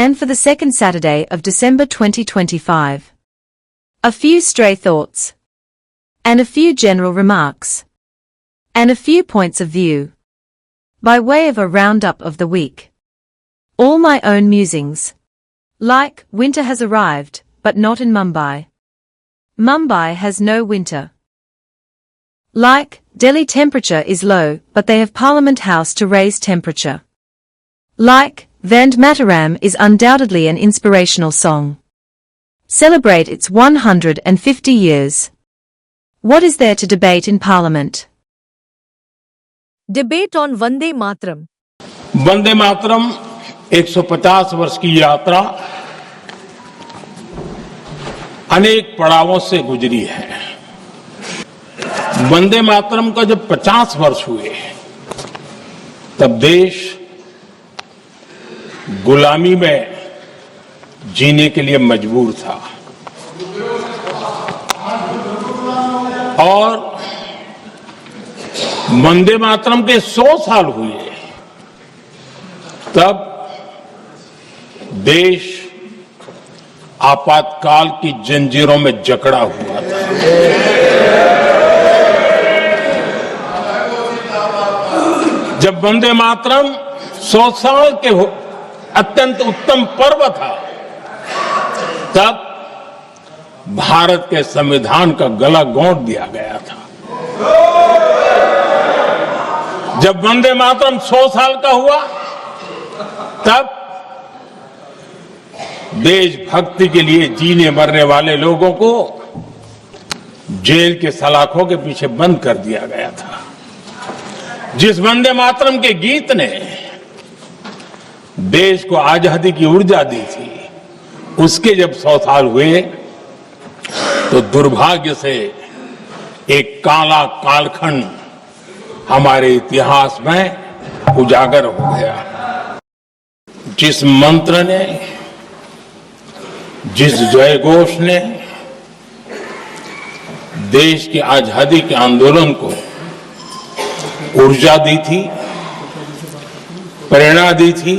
again for the second Saturday of December 2025. A few stray thoughts. And a few general remarks. And a few points of view. By way of a roundup of the week. All my own musings. Like, winter has arrived, but not in Mumbai. Mumbai has no winter. Like, Delhi temperature is low, but they have Parliament House to raise temperature. Like, Vande Mataram is undoubtedly an inspirational song. Celebrate its 150 years. What is there to debate in Parliament? Debate on Vande Mataram. Vande Mataram 150 वर्ष की यात्रा अनेक पड़ावों से गुजरी है। वंदे मातरम का जब 50 वर्ष हुए तब देश गुलामी में जीने के लिए मजबूर था और वंदे मातरम के 100 साल हुए तब देश आपातकाल की जंजीरों में जकड़ा हुआ था। जब वंदे मातरम 100 साल के अत्यंत उत्तम पर्व था तब भारत के संविधान का गला घोंट दिया गया था। जब वंदे मातरम 100 साल का हुआ तब देशभक्ति के लिए जीने मरने वाले लोगों को जेल के सलाखों के पीछे बंद कर दिया गया था। जिस वंदे मातरम के गीत ने देश को आजादी की ऊर्जा दी थी, उसके जब 100 साल हुए तो दुर्भाग्य से एक काला कालखंड हमारे इतिहास में उजागर हो गया। जिस मंत्र ने, जिस जयघोष ने देश की आजादी के आंदोलन को ऊर्जा दी थी, प्रेरणा दी थी,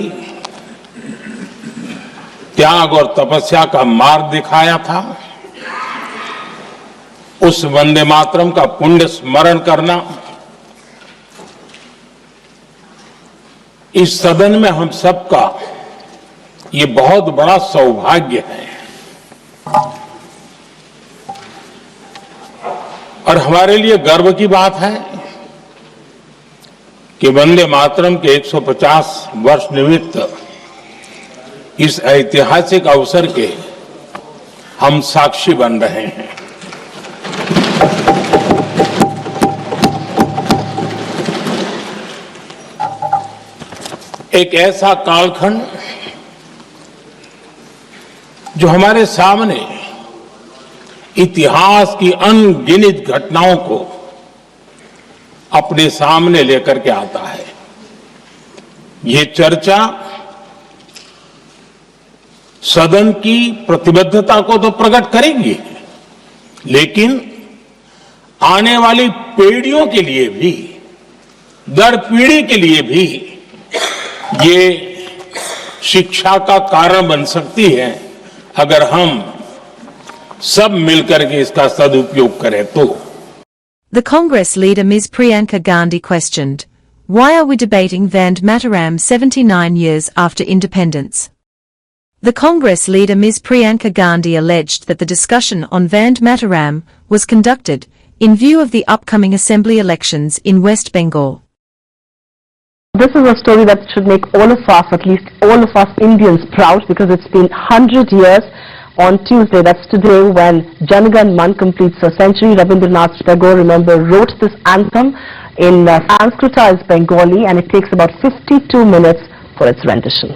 त्याग और तपस्या का मार्ग दिखाया था, उस वंदे मातरम का पुण्य स्मरण करना इस सदन में हम सबका ये बहुत बड़ा सौभाग्य है और हमारे लिए गर्व की बात है कि वंदे मातरम के 150 वर्ष निमित्त इस ऐतिहासिक अवसर के हम साक्षी बन रहे हैं। एक ऐसा कालखंड जो हमारे सामने इतिहास की अनगिनत घटनाओं को अपने सामने लेकर के आता है। ये चर्चा सदन की प्रतिबद्धता को तो प्रकट करेगी, लेकिन आने वाली पीढ़ियों के लिए भी, दर पीढ़ी के लिए भी ये शिक्षा का कारण बन सकती है अगर हम सब मिलकर के इसका सदुपयोग करें तो। The Congress leader Ms. Priyanka Gandhi questioned, why are we debating Vande Mataram 79 years after independence? The Congress leader Ms. Priyanka Gandhi alleged that the discussion on Vande Mataram was conducted in view of the upcoming assembly elections in West Bengal. This is a story that should make all of us, at least all of us Indians, proud, because it's been 100 years on Tuesday, that's today, when Janagan Man completes a century. Rabindranath Tagore, remember, wrote this anthem in Sanskritized Bengali, and it takes about 52 minutes for its rendition.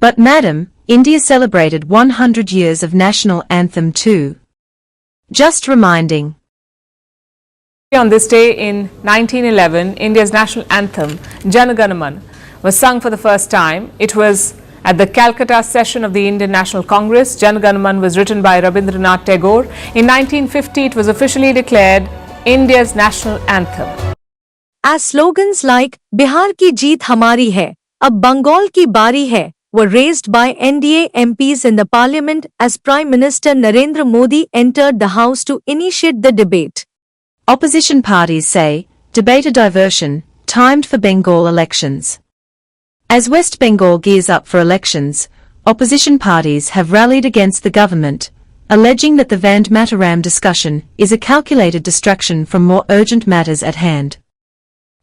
But madam, India celebrated 100 years of national anthem too. Just reminding. On this day in 1911, India's national anthem, Jana Gana Mana, was sung for the first time. It was at the Calcutta session of the Indian National Congress. Jana Gana Mana was written by Rabindranath Tagore. In 1950, it was officially declared India's national anthem. As slogans like Bihar ki jeet hamari hai, ab Bengal ki bari hai were raised by NDA MPs in the parliament as Prime Minister Narendra Modi entered the house to initiate the debate. Opposition parties say, debate a diversion, timed for Bengal elections. As West Bengal gears up for elections, opposition parties have rallied against the government, alleging that the Vande Mataram discussion is a calculated distraction from more urgent matters at hand.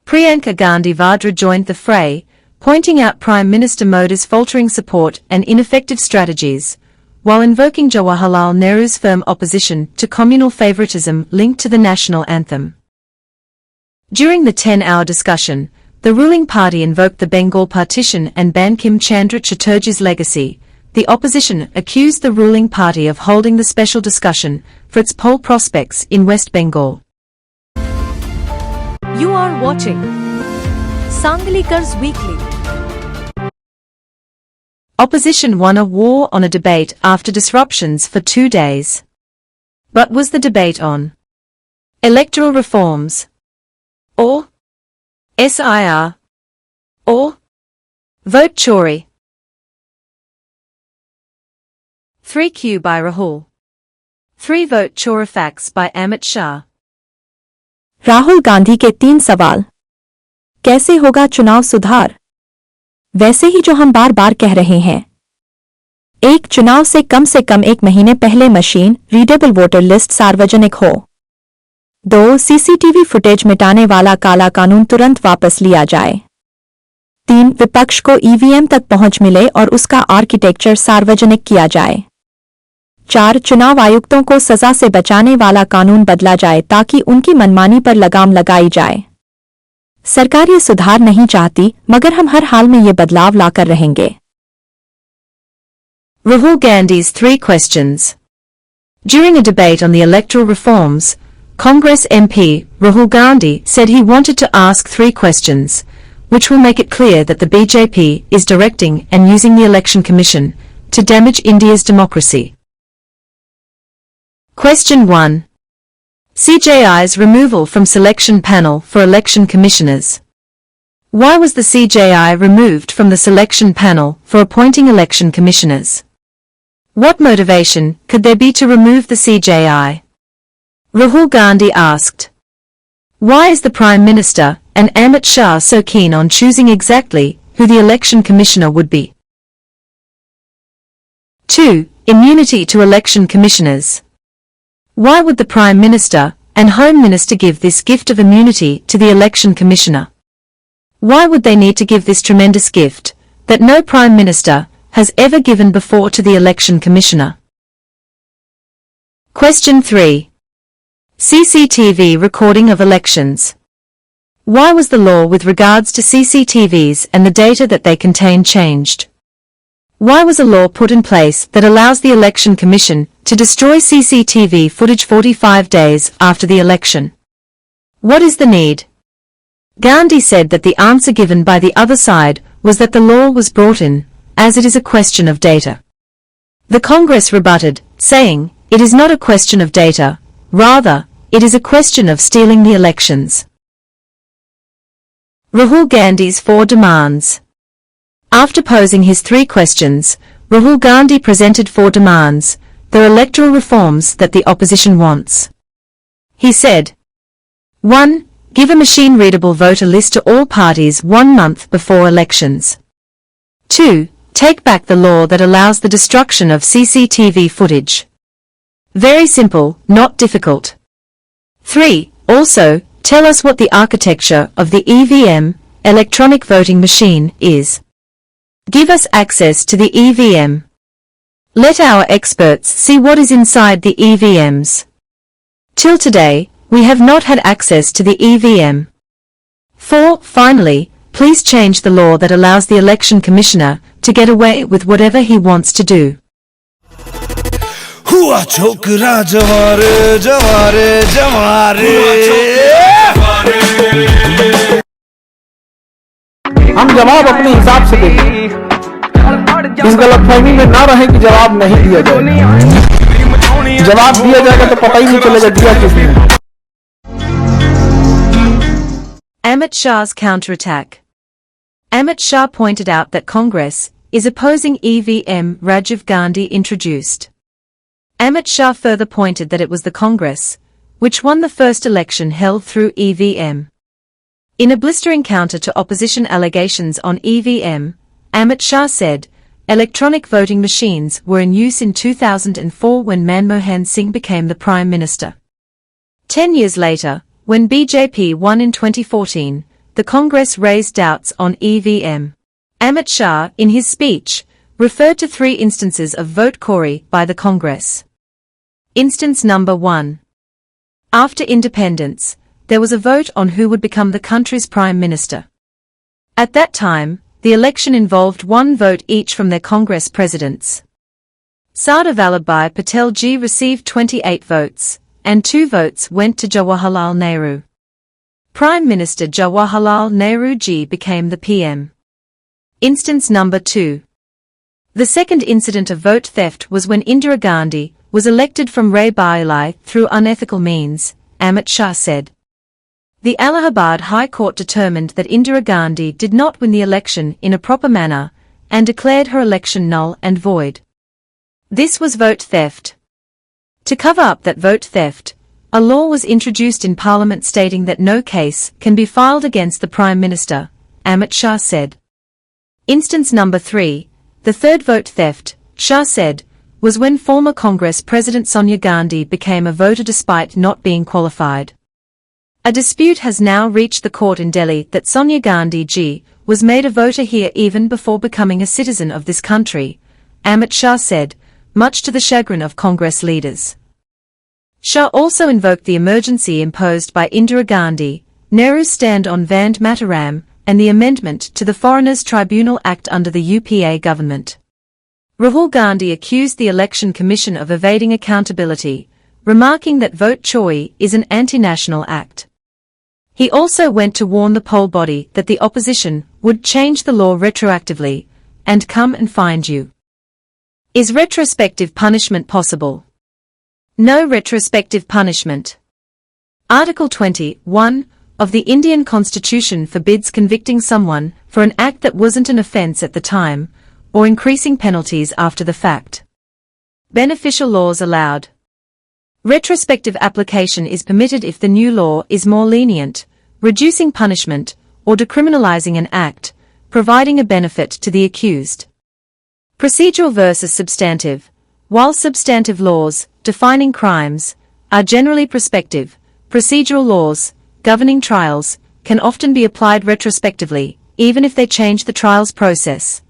Priyanka Gandhi Vadra joined the fray, pointing out Prime Minister Modi's faltering support and ineffective strategies, while invoking Jawaharlal Nehru's firm opposition to communal favoritism linked to the national anthem. During the 10-hour discussion, the ruling party invoked the Bengal partition and Bankim Chandra Chatterjee's legacy. The opposition accused the ruling party of holding the special discussion for its poll prospects in West Bengal. You are watching Sanglikar's Weekly. Opposition won a war on a debate after disruptions for 2 days. But was the debate on electoral reforms, or SIR, or vote chori? 3Q by Rahul. 3 vote chora facts by Amit Shah. Rahul Gandhi के 3 सवाल। कैसे होगा चुनाव सुधार? वैसे ही जो हम बार बार कह रहे हैं। 1. चुनाव से कम 1 महीने पहले मशीन रीडेबल वोटर लिस्ट सार्वजनिक हो। 2. सीसीटीवी फुटेज मिटाने वाला काला कानून तुरंत वापस लिया जाए। 3. विपक्ष को ईवीएम तक पहुंच मिले और उसका आर्किटेक्चर सार्वजनिक किया जाए। 4. चुनाव आयुक्तों को सजा से बचाने वाला कानून बदला जाए ताकि उनकी मनमानी पर लगाम लगाई जाए। सरकार ये सुधार नहीं चाहती, मगर हम हर हाल में ये बदलाव लाकर रहेंगे। Rahul Gandhi's 3 questions. During a debate on the electoral reforms, Congress MP Rahul Gandhi said he wanted to ask 3 questions, which will make it clear that the BJP is directing and using the Election Commission to damage India's democracy. Question 1. CJI's removal from selection panel for election commissioners. Why was the CJI removed from the selection panel for appointing election commissioners? What motivation could there be to remove the CJI? Rahul Gandhi asked. Why is the Prime Minister and Amit Shah so keen on choosing exactly who the election commissioner would be? 2. Immunity to election commissioners. Why would the Prime Minister and Home Minister give this gift of immunity to the Election Commissioner? Why would they need to give this tremendous gift that no Prime Minister has ever given before to the Election Commissioner? Question 3. CCTV recording of elections. Why was the law with regards to CCTVs and the data that they contain changed? Why was a law put in place that allows the Election Commission to destroy CCTV footage 45 days after the election? What is the need? Gandhi said that the answer given by the other side was that the law was brought in, as it is a question of data. The Congress rebutted, saying, it is not a question of data, rather, it is a question of stealing the elections. Rahul Gandhi's 4 demands. After posing his 3 questions, Rahul Gandhi presented 4 demands, the electoral reforms that the opposition wants. He said, 1. Give a machine-readable voter list to all parties 1 month before elections. 2. Take back the law that allows the destruction of CCTV footage. Very simple, not difficult. 3. Also, tell us what the architecture of the EVM, electronic voting machine, is. Give us access to the EVM. Let our experts see what is inside the EVMs. Till today, we have not had access to the EVM. 4. Finally, please change the law that allows the Election Commissioner to get away with whatever he wants to do. हुआ छोकरा जवारे जवारे जवारे। हम जवाब अपने हिसाब से देंगे, इस गलतफहमी में ना रहे कि जवाब नहीं दिया जाएगा। जवाब दिया जाएगा तो पता ही नहीं चलेगा दिया किसने। Amit Shah's counterattack. Amit Shah pointed out that Congress is opposing EVM Rajiv Gandhi introduced. Amit Shah further pointed that it was the Congress which won the first election held through EVM. In a blistering counter to opposition allegations on EVM, Amit Shah said, electronic voting machines were in use in 2004 when Manmohan Singh became the Prime Minister. 10 years later, when BJP won in 2014, the Congress raised doubts on EVM. Amit Shah, in his speech, referred to 3 instances of vote chori by the Congress. Instance number 1. After independence, there was a vote on who would become the country's Prime Minister. At that time, the election involved 1 vote each from their Congress presidents. Sardar Vallabhbhai Patel ji received 28 votes, and 2 votes went to Jawaharlal Nehru. Prime Minister Jawaharlal Nehru ji became the PM. Instance number 2. The second incident of vote theft was when Indira Gandhi was elected from Rae-Bareli through unethical means, Amit Shah said. The Allahabad High Court determined that Indira Gandhi did not win the election in a proper manner and declared her election null and void. This was vote theft. To cover up that vote theft, a law was introduced in Parliament stating that no case can be filed against the Prime Minister, Amit Shah said. Instance number 3, the third vote theft, Shah said, was when former Congress President Sonia Gandhi became a voter despite not being qualified. A dispute has now reached the court in Delhi that Sonia Gandhi ji was made a voter here even before becoming a citizen of this country, Amit Shah said, much to the chagrin of Congress leaders. Shah also invoked the emergency imposed by Indira Gandhi, Nehru's stand on Vande Mataram, and the amendment to the Foreigners Tribunal Act under the UPA government. Rahul Gandhi accused the Election Commission of evading accountability, remarking that vote chori is an anti-national act. He also went to warn the poll body that the opposition would change the law retroactively and come and find you. Is retrospective punishment possible? No retrospective punishment. Article 21 of the Indian Constitution forbids convicting someone for an act that wasn't an offence at the time, or increasing penalties after the fact. Beneficial laws allowed. Retrospective application is permitted if the new law is more lenient, reducing punishment, or decriminalizing an act, providing a benefit to the accused. Procedural versus substantive. While substantive laws, defining crimes, are generally prospective, procedural laws, governing trials, can often be applied retrospectively, even if they change the trial's process,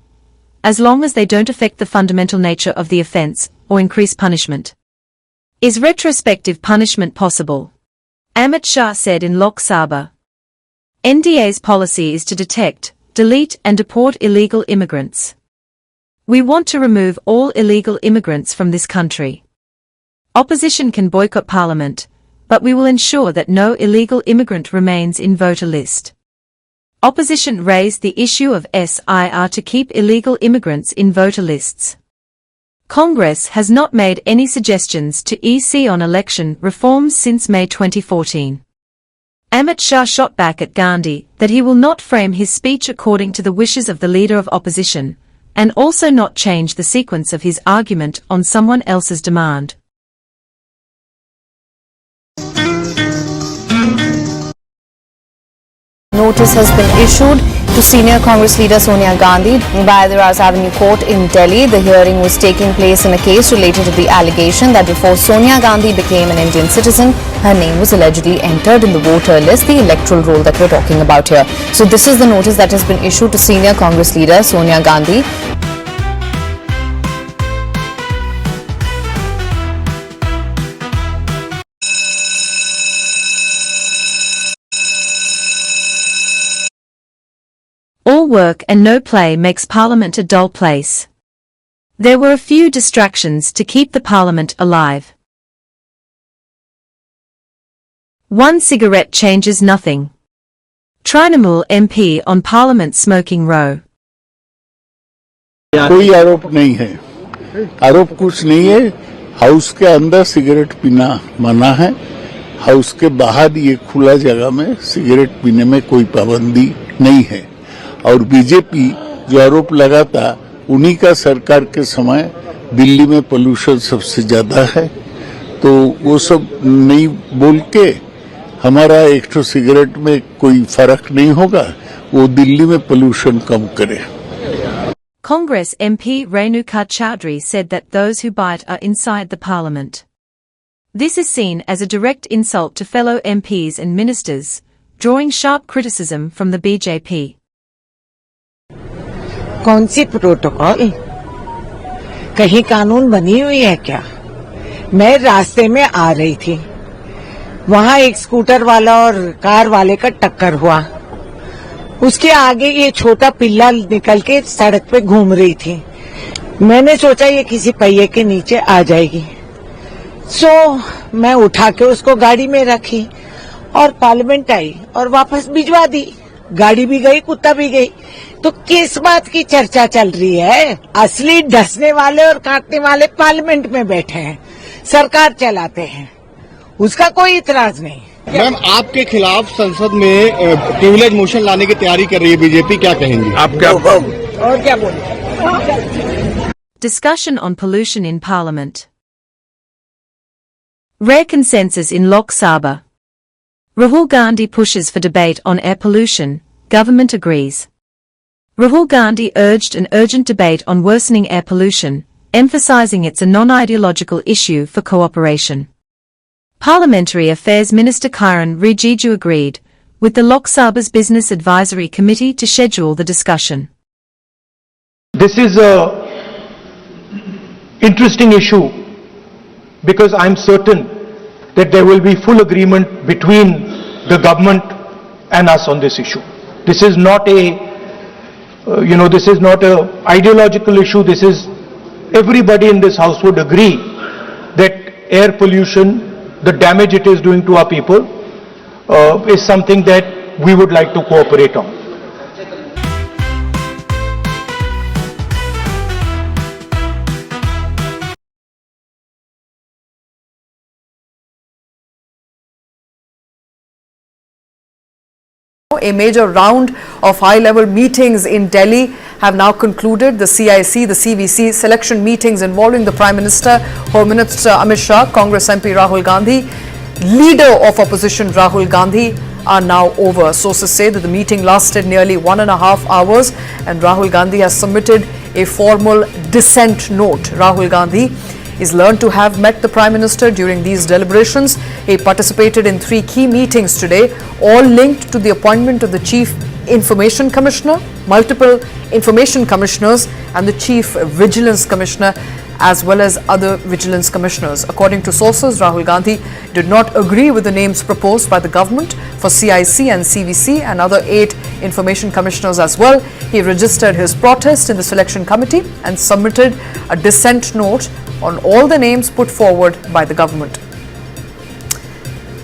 as long as they don't affect the fundamental nature of the offence, or increase punishment. Is retrospective punishment possible? Amit Shah said in Lok Sabha. NDA's policy is to detect, delete and deport illegal immigrants. We want to remove all illegal immigrants from this country. Opposition can boycott Parliament, but we will ensure that no illegal immigrant remains in voter list. Opposition raised the issue of SIR to keep illegal immigrants in voter lists. Congress has not made any suggestions to EC on election reforms since May 2014. Amit Shah shot back at Gandhi that he will not frame his speech according to the wishes of the leader of opposition, and also not change the sequence of his argument on someone else's demand. Notice has been issued to senior Congress leader Sonia Gandhi by the Ras Avenue Court in Delhi. The hearing was taking place in a case related to the allegation that before Sonia Gandhi became an Indian citizen, her name was allegedly entered in the voter list, the electoral roll that we're talking about here. So this is the notice that has been issued to senior Congress leader Sonia Gandhi. All work and no play makes Parliament a dull place. There were a few distractions to keep the parliament alive. One cigarette changes nothing. Trinamool MP on Parliament smoking row. कोई आरोप नहीं है, आरोप कुछ नहीं है। House के अंदर सिगरेट पीना मना है, हाउस के बाहर ये खुला जगह में सिगरेट पीने में कोई पाबंदी नहीं है। और बीजेपी जो आरोप लगाता, उन्हीं का सरकार के समय दिल्ली में पोल्यूशन सबसे ज्यादा है, तो वो सब नहीं बोल के हमारा एक तो सिगरेट में कोई फर्क नहीं होगा, वो दिल्ली में पोल्यूशन कम करे। Congress MP Renuka Chowdhury said that those who bite are inside the parliament. This is seen as a direct insult to fellow MPs and ministers, drawing sharp criticism from the BJP. कौन सी protocol? कहीं कानून बनी हुई है क्या? मैं रास्ते में आ रही थी, वहाँ एक स्कूटर वाला और कार वाले का टक्कर हुआ। उसके आगे ये छोटा पिल्ला निकल के सड़क पे घूम रही थी। मैंने सोचा ये किसी पहिए के नीचे आ जाएगी, मैं उठा के उसको गाड़ी में रखी और पार्लियामेंट आई और वापस भिजवा दी। गाड़ी भी गई, कुत्ता भी गई। तो किस बात की चर्चा चल रही है? असली डसने वाले और काटने वाले पार्लियामेंट में बैठे हैं, सरकार चलाते हैं, उसका कोई इतराज नहीं। मैम, आपके खिलाफ संसद में प्रिविलेज मोशन लाने की तैयारी कर रही है बीजेपी, क्या कहेंगी आप? क्या और क्या बोलें? Discussion on pollution in Parliament. Rare consensus in Lok Sabha. Rahul Gandhi pushes for debate on air pollution, government agrees. Rahul Gandhi urged an urgent debate on worsening air pollution, emphasizing it's a non-ideological issue for cooperation. Parliamentary Affairs Minister Kiran Rijiju agreed, with the Lok Sabha's Business Advisory Committee to schedule the discussion. This is an interesting issue because I'm certain that there will be full agreement between the government and us on this issue. This is not this is not a ideological issue. This is, everybody in this house would agree that air pollution, the damage it is doing to our people, is something that we would like to cooperate on. A major round of high-level meetings in Delhi have now concluded. The CIC, the CVC selection meetings involving the Prime Minister, Home Minister Amit Shah, Congress MP Rahul Gandhi, leader of opposition Rahul Gandhi are now over. Sources say that the meeting lasted nearly 1.5 hours and Rahul Gandhi has submitted a formal dissent note. Rahul Gandhi is learned to have met the Prime Minister during these deliberations. He participated in 3 key meetings today, all linked to the appointment of the Chief Information Commissioner, multiple Information Commissioners and the Chief Vigilance Commissioner, as well as other Vigilance Commissioners. According to sources, Rahul Gandhi did not agree with the names proposed by the government for CIC and CVC and other 8 Information Commissioners as well. He registered his protest in the selection committee and submitted a dissent note on all the names put forward by the government.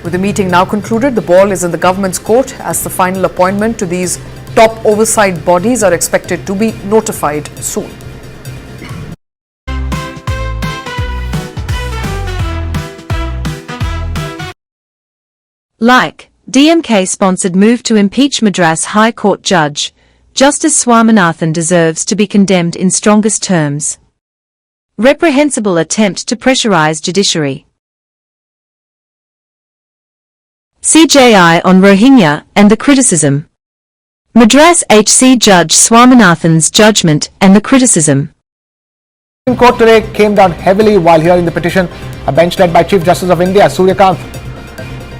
With the meeting now concluded, the ball is in the government's court as the final appointment to these top oversight bodies are expected to be notified soon. Like, DMK-sponsored move to impeach Madras High Court judge, Justice Swaminathan deserves to be condemned in strongest terms. Reprehensible attempt to pressurize judiciary. CJI on Rohingya and the criticism. Madras HC Judge Swaminathan's judgment and the criticism. The Supreme Court today came down heavily while hearing the petition. A bench led by Chief Justice of India, Suryakant,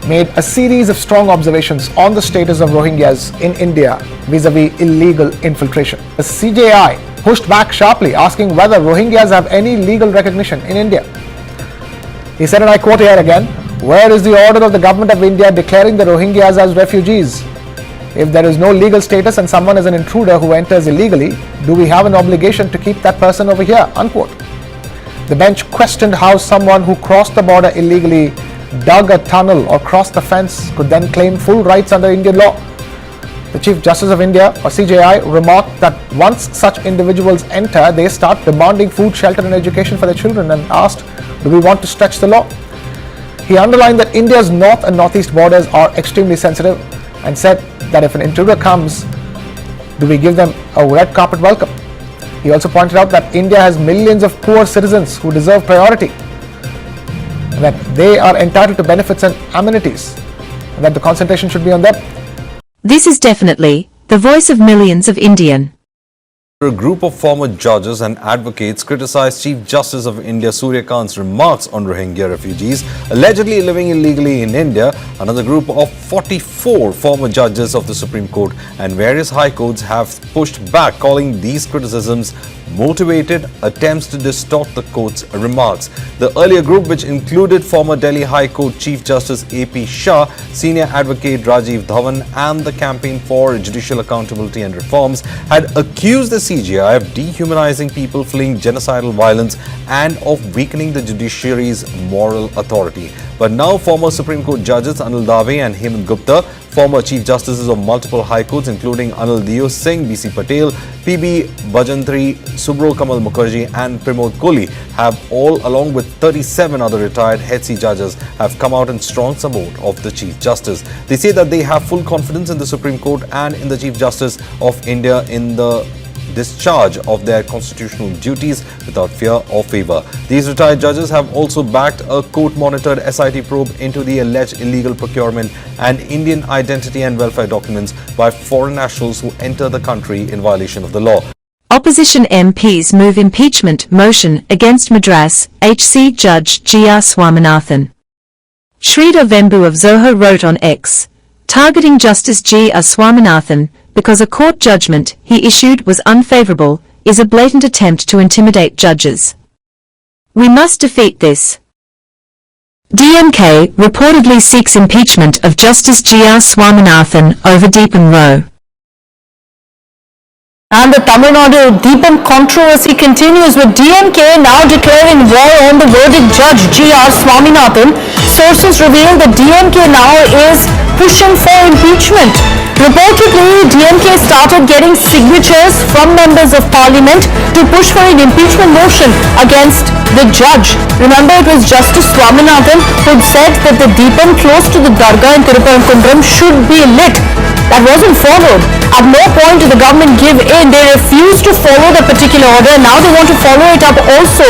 made a series of strong observations on the status of Rohingyas in India vis-a-vis illegal infiltration. The CJI pushed back sharply, asking whether Rohingyas have any legal recognition in India. He said, and I quote here again, "Where is the order of the government of India declaring the Rohingyas as refugees? If there is no legal status and someone is an intruder who enters illegally, do we have an obligation to keep that person over here? Unquote. The bench questioned how someone who crossed the border illegally, dug a tunnel or crossed the fence could then claim full rights under Indian law. The Chief Justice of India, or CJI, remarked that once such individuals enter, they start demanding food, shelter and education for their children, and asked, do we want to stretch the law? He underlined that India's north and northeast borders are extremely sensitive and said that if an intruder comes, do we give them a red carpet welcome? He also pointed out that India has millions of poor citizens who deserve priority, and that they are entitled to benefits and amenities, and that the concentration should be on them. This is definitely the voice of millions of Indian. A group of former judges and advocates criticized Chief Justice of India Surya Kant's remarks on Rohingya refugees allegedly living illegally in India. Another group of 44 former judges of the Supreme Court and various high courts have pushed back, calling these criticisms motivated attempts to distort the court's remarks. The earlier group, which included former Delhi High Court Chief Justice A.P. Shah, senior advocate Rajiv Dhawan and the Campaign for Judicial Accountability and Reforms, had accused the CJI of dehumanizing people fleeing genocidal violence and of weakening the judiciary's moral authority. But now former Supreme Court judges Anil Dave and Hemant Gupta, former Chief Justices of multiple High Courts including Anil Dio Singh, B.C. Patel, P.B. Bajantri, Subro Kamal Mukherjee and Pramod Kohli have all, along with 37 other retired HC judges, have come out in strong support of the Chief Justice. They say that they have full confidence in the Supreme Court and in the Chief Justice of India in the discharge of their constitutional duties without fear or favor. These retired judges have also backed a court-monitored SIT probe into the alleged illegal procurement and Indian identity and welfare documents by foreign nationals who enter the country in violation of the law. Opposition MPs move impeachment motion against Madras HC Judge G.R. Swaminathan. Sridhar Vembu of Zoho wrote on X, targeting Justice G.R. Swaminathan because a court judgment he issued was unfavorable, is a blatant attempt to intimidate judges. We must defeat this. DMK reportedly seeks impeachment of Justice G.R. Swaminathan over Deepan Roe. And the Tamil Nadu Deepan controversy continues, with DMK now declaring war on the verdict judge G.R. Swaminathan. Sources reveal that DMK now is pushing for impeachment. Reportedly, DMK started getting signatures from members of parliament to push for an impeachment motion against the judge. Remember, it was Justice Swaminathan who said that the Deepan close to the Dargah in Tiruppankundram should be lit. That wasn't followed. At no point did the government give in. They refused to follow the particular order. Now they want to follow it up also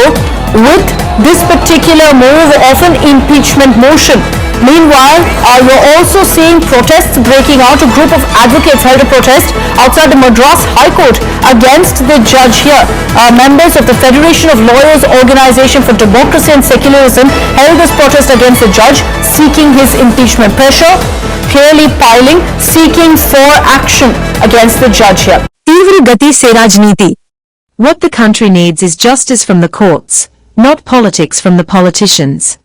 with this particular move of an impeachment motion. Meanwhile, you're also seeing protests breaking out. A group of advocates held a protest outside the Madras High Court against the judge here. Members of the Federation of Lawyers Organization for Democracy and Secularism held this protest against the judge, seeking his impeachment. Pressure clearly piling, seeking for action against the judge here. तीव्र गति से राजनीति. What the country needs is justice from the courts, not politics from the politicians.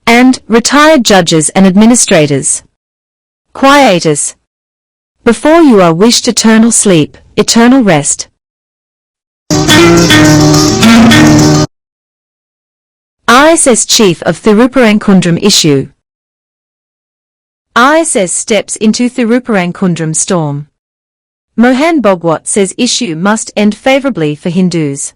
And retired judges and administrators. Quietus. Before you are wished eternal sleep, eternal rest. ISS Chief of Thirupparankundram issue. ISS steps into Thirupparankundram storm. Mohan Bhagwat says issue must end favourably for Hindus.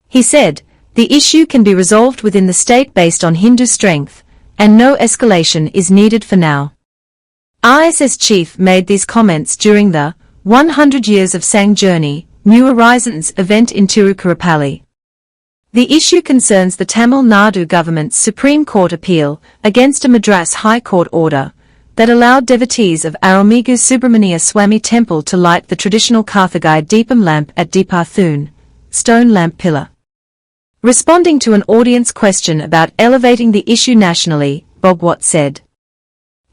He said, the issue can be resolved within the state based on Hindu strength, and no escalation is needed for now. ISS Chief made these comments during the 100 Years of Sang Journey, New Horizons event in Tiruchirappalli. The issue concerns the Tamil Nadu government's Supreme Court appeal against a Madras High Court order that allowed devotees of Arulmigu Subramania Swami temple to light the traditional Karthigai Deepam lamp at Deepathun, stone lamp pillar. Responding to an audience question about elevating the issue nationally, Bhagwat said,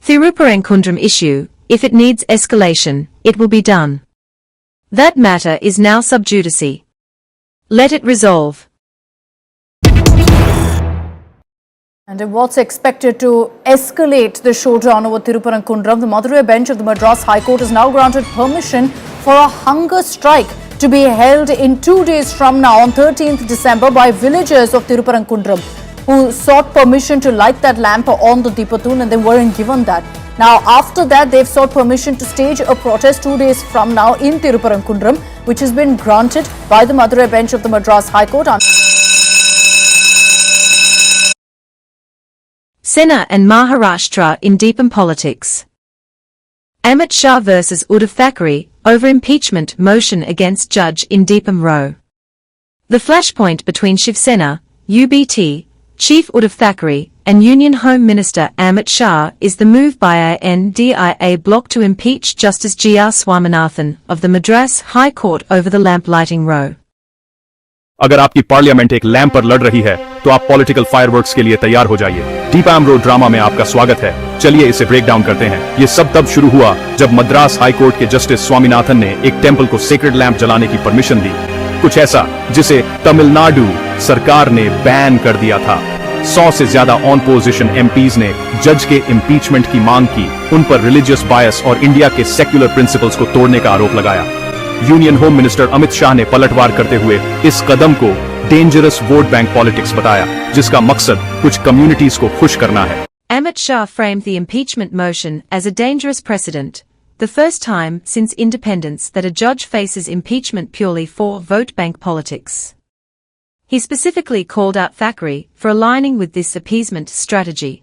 Thirupparankundram issue, if it needs escalation, it will be done. That matter is now sub judice. Let it resolve. And in what's expected to escalate the showdown over Thiruparangundram, the Madurai bench of the Madras High Court has now granted permission for a hunger strike to be held in 2 days from now on 13th December by villagers of Thiruparangundram who sought permission to light that lamp on the Deepathoon and they weren't given that. Now after that they've sought permission to stage a protest 2 days from now in Thiruparangundram, which has been granted by the Madurai bench of the Madras High Court. Sena and Maharashtra in deepen politics. Amit Shah versus Uddhav Thackeray over impeachment motion against judge in Deepam Row. The flashpoint between Shiv Sena, UBT, Chief Uddhav Thackeray and Union Home Minister Amit Shah is the move by INDIA bloc to impeach Justice G.R. Swaminathan of the Madras High Court over the lamp lighting row. अगर आपकी parliament एक lamp पर लड़ रही है तो आप political fireworks के लिए तैयार हो जाइए। डीपैम रोड ड्रामा में आपका स्वागत है। चलिए इसे ब्रेक डाउन करते हैं। ये सब तब शुरू हुआ जब मद्रास हाई कोर्ट के जस्टिस स्वामीनाथन ने एक टेंपल को सेक्रेड लैंप जलाने की परमिशन दी, कुछ ऐसा जिसे तमिलनाडु सरकार ने बैन कर दिया था। 100 से ज्यादा ऑन पोजिशन एमपीज ने जज के इम्पीचमेंट की मांग की, उन पर रिलीजियस बायस और इंडिया के सेक्युलर प्रिंसिपल्स को तोड़ने का आरोप लगाया। Union home minister Amit Shah ने पलटवार करते हुए इस कदम को डेंजरस वोट बैंक पॉलिटिक्स बताया, जिसका मकसद कुछ कम्युनिटीज को खुश करना है। Amit Shah framed the impeachment motion as a dangerous precedent, the first time since independence that a judge faces impeachment purely for vote bank politics. He specifically called out Thackeray for aligning with this appeasement strategy.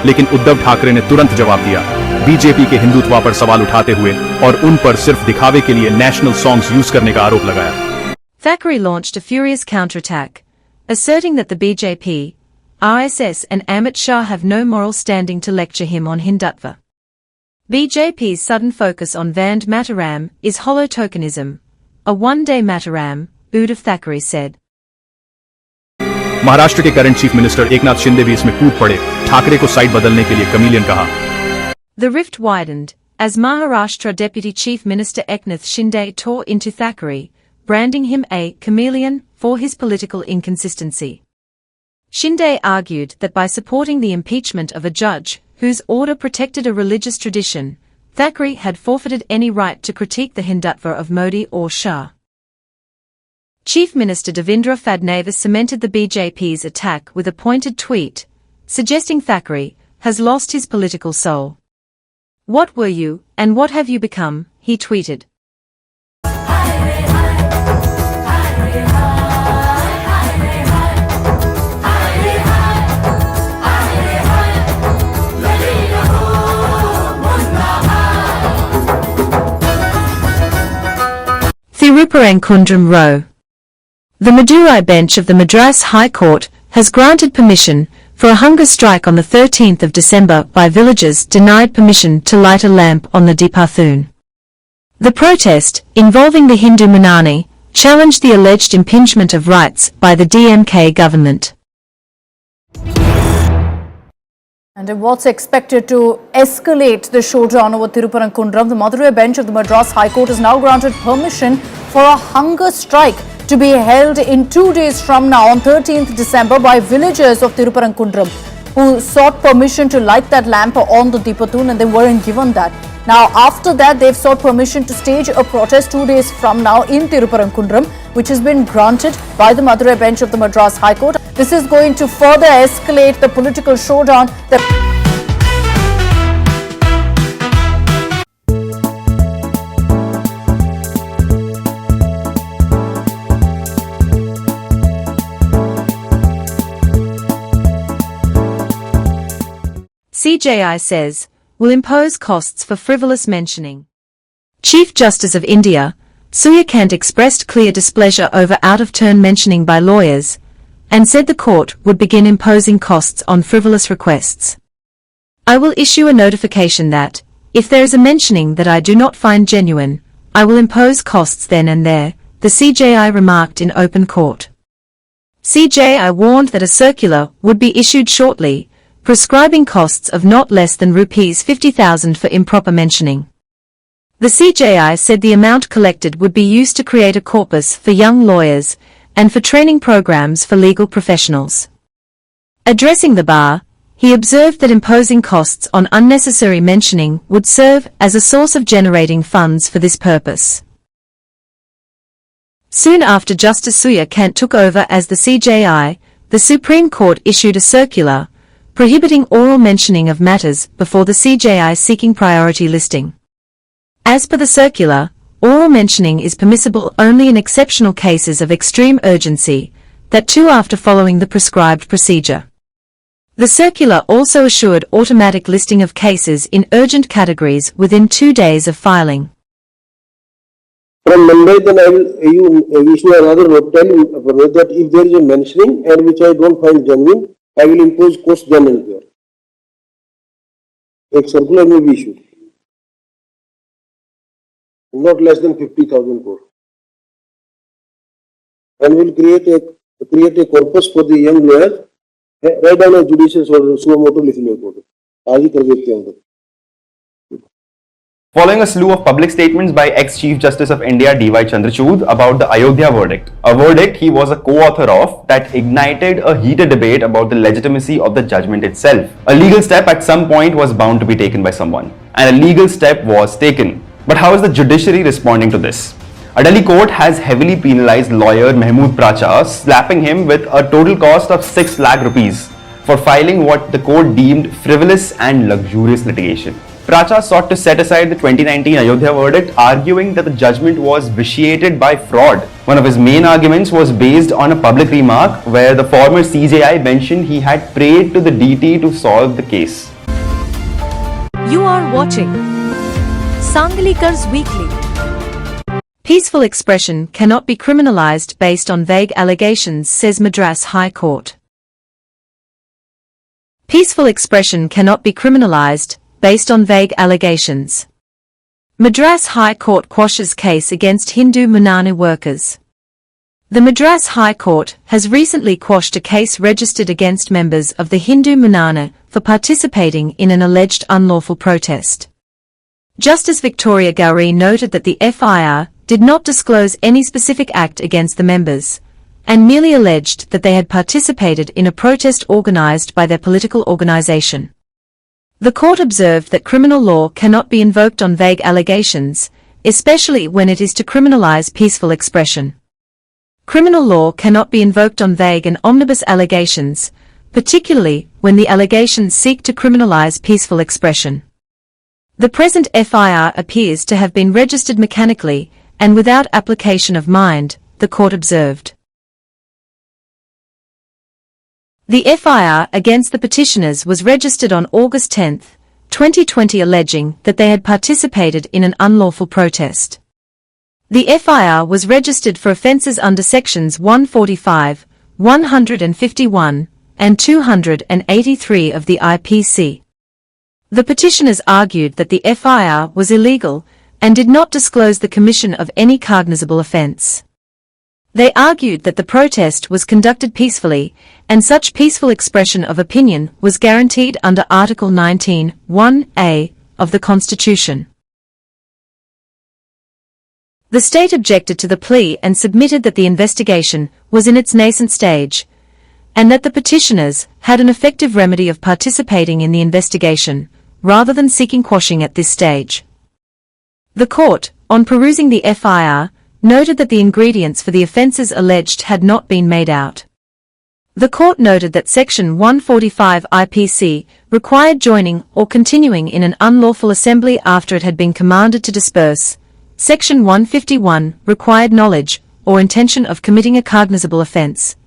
लेकिन उद्धव ठाकरे ने तुरंत जवाब दिया, BJP के हिंदुत्व पर सवाल उठाते हुए और उन पर सिर्फ दिखावे के लिए नेशनल सॉन्ग्स यूज करने का आरोप लगाया। Thackeray launched a furious counterattack, asserting that the BJP, RSS and Amit Shah have no moral standing to lecture him on Hindutva. BJP's sudden focus on Vande Mataram is hollow tokenism, a one-day Mataram, Uddhav Thackeray said. Maharashtra के current chief minister Eknath Shinde भी इसमें कूद पड़े, ठाकरे को side बदलने के लिए chameleon कहा। The rift widened as Maharashtra Deputy Chief Minister Eknath Shinde tore into Thackeray, branding him a chameleon for his political inconsistency. Shinde argued that by supporting the impeachment of a judge whose order protected a religious tradition, Thackeray had forfeited any right to critique the Hindutva of Modi or Shah. Chief Minister Devendra Fadnavis cemented the BJP's attack with a pointed tweet, suggesting Thackeray has lost his political soul. "What were you, and what have you become?" he tweeted. Thiruparangundram Row. The Madurai bench of the Madras High Court has granted permission for a hunger strike on the 13th of December by villagers denied permission to light a lamp on the Deepathoon. The protest, involving the Hindu Munani, challenged the alleged impingement of rights by the DMK government. And in what's expected to escalate the showdown over Thiruparangundram, the Madurai bench of the Madras High Court has now granted permission for a hunger strike to be held in 2 days from now on 13th December by villagers of Thiruparangundram who sought permission to light that lamp on the Deepathoon and they weren't given that. Now after that they've sought permission to stage a protest 2 days from now in Thiruparangundram, which has been granted by the Madurai bench of the Madras High Court. This is going to further escalate the political showdown that CJI says, will impose costs for frivolous mentioning. Chief Justice of India, Suryakant expressed clear displeasure over out-of-turn mentioning by lawyers, and said the court would begin imposing costs on frivolous requests. "I will issue a notification that, if there is a mentioning that I do not find genuine, I will impose costs then and there," the CJI remarked in open court. CJI warned that a circular would be issued shortly, prescribing costs of not less than Rs 50,000 for improper mentioning. The CJI said the amount collected would be used to create a corpus for young lawyers and for training programs for legal professionals. Addressing the bar, he observed that imposing costs on unnecessary mentioning would serve as a source of generating funds for this purpose. Soon after Justice Surya Kant took over as the CJI, the Supreme Court issued a circular prohibiting oral mentioning of matters before the CJI seeking priority listing. As per the circular, oral mentioning is permissible only in exceptional cases of extreme urgency, that too after following the prescribed procedure. The circular also assured automatic listing of cases in urgent categories within 2 days of filing. From Monday, then I will issue another note telling that if there is a mentioning and which I don't find genuine, I will impose cost then and there. A circular may be issued. Not less than 50,000 crore. And will create a corpus for the young lawyers. Write down a judicial order, suo motu लिखने को आज ही कर देते हैं. Following a slew of public statements by ex-Chief Justice of India D.Y. Chandrachud about the Ayodhya verdict, a verdict he was a co-author of that ignited a heated debate about the legitimacy of the judgment itself. A legal step at some point was bound to be taken by someone, and a legal step was taken. But how is the judiciary responding to this? A Delhi court has heavily penalized lawyer Mahmood Pracha, slapping him with a total cost of 6 lakh rupees for filing what the court deemed frivolous and luxurious litigation. Pracha sought to set aside the 2019 Ayodhya verdict, arguing that the judgment was vitiated by fraud. One of his main arguments was based on a public remark where the former CJI mentioned he had prayed to the deity to solve the case. You are watching Sanglikar's Weekly. Peaceful expression cannot be criminalized based on vague allegations, says Madras High Court. Peaceful expression cannot be criminalized based on vague allegations. Madras High Court quashes case against Hindu Munana workers. The Madras High Court has recently quashed a case registered against members of the Hindu Munana for participating in an alleged unlawful protest. Justice Victoria Gowrie noted that the FIR did not disclose any specific act against the members, and merely alleged that they had participated in a protest organized by their political organization. The court observed that criminal law cannot be invoked on vague allegations, especially when it is to criminalize peaceful expression. Criminal law cannot be invoked on vague and omnibus allegations, particularly when the allegations seek to criminalize peaceful expression. The present FIR appears to have been registered mechanically and without application of mind, the court observed. The FIR against the petitioners was registered on August 10, 2020, alleging that they had participated in an unlawful protest. The FIR was registered for offences under sections 145, 151, and 283 of the IPC. The petitioners argued that the FIR was illegal and did not disclose the commission of any cognizable offence. They argued that the protest was conducted peacefully, and such peaceful expression of opinion was guaranteed under Article 19, 1A of the Constitution. The state objected to the plea and submitted that the investigation was in its nascent stage, and that the petitioners had an effective remedy of participating in the investigation, rather than seeking quashing at this stage. The court, on perusing the FIR, noted that the ingredients for the offences alleged had not been made out. The court noted that Section 145 IPC required joining or continuing in an unlawful assembly after it had been commanded to disperse. Section 151 required knowledge or intention of committing a cognizable offence,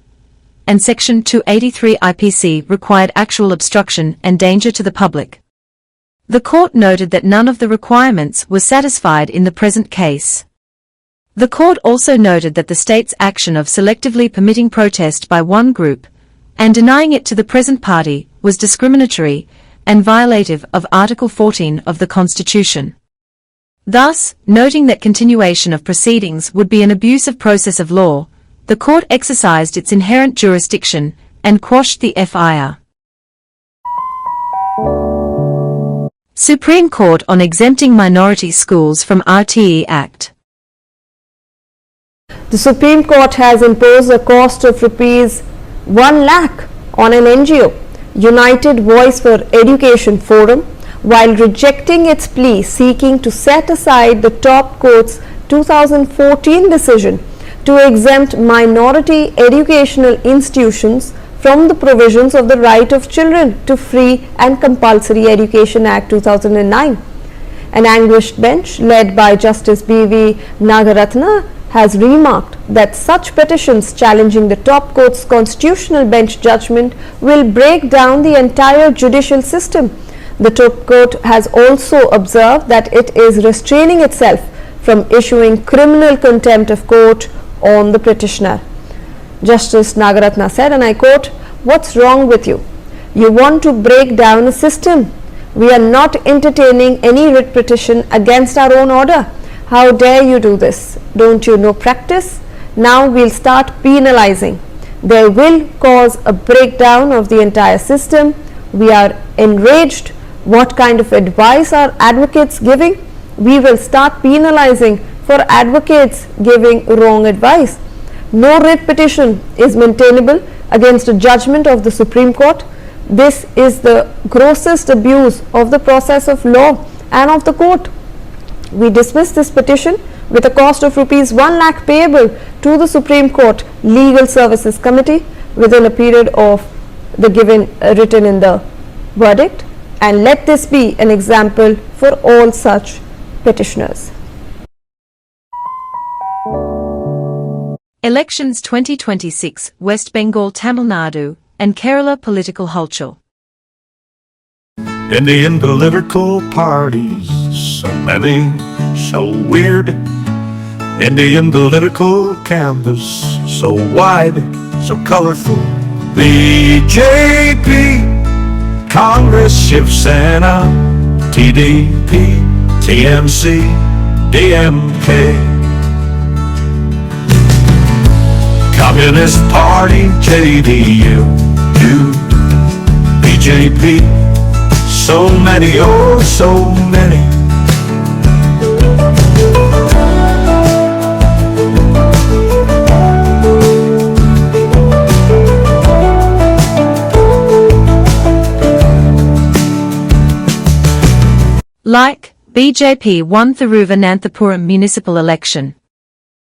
and Section 283 IPC required actual obstruction and danger to the public. The court noted that none of the requirements were satisfied in the present case. The court also noted that the state's action of selectively permitting protest by one group and denying it to the present party was discriminatory and violative of Article 14 of the Constitution. Thus, noting that continuation of proceedings would be an abuse of process of law, the court exercised its inherent jurisdiction and quashed the FIR. Supreme Court on exempting minority schools from RTE Act. The Supreme Court has imposed a cost of Rs 1 lakh on an NGO, United Voice for Education Forum, while rejecting its plea seeking to set aside the top court's 2014 decision to exempt minority educational institutions from the provisions of the Right of Children to Free and Compulsory Education Act 2009. An anguished bench led by Justice B.V. Nagaratna has remarked that such petitions challenging the top court's constitutional bench judgment will break down the entire judicial system. The top court has also observed that it is restraining itself from issuing criminal contempt of court on the petitioner. Justice Nagaratna said, and I quote, "What's wrong with you? You want to break down a system. We are not entertaining any writ petition against our own order. How dare you do this? Don't you know practice? Now we'll start penalizing. They will cause a breakdown of the entire system. We are enraged. What kind of advice are advocates giving? We will start penalizing for advocates giving wrong advice. No writ petition is maintainable against a judgment of the Supreme Court. This is the grossest abuse of the process of law and of the court. We dismiss this petition with a cost of rupees 1 lakh payable to the Supreme Court Legal Services Committee within a period of the given written in the verdict, and let this be an example for all such petitioners." Elections 2026, West Bengal, Tamil Nadu, and Kerala political hulchel. Indian political parties, so many, so weird. Indian political canvas, so wide, so colorful. BJP, Congress, Shiv Sena, TDP, TMC, DMK. Communist Party, JDU, BJP, so many, oh so many. Like, BJP won Thiruvananthapuram municipal election.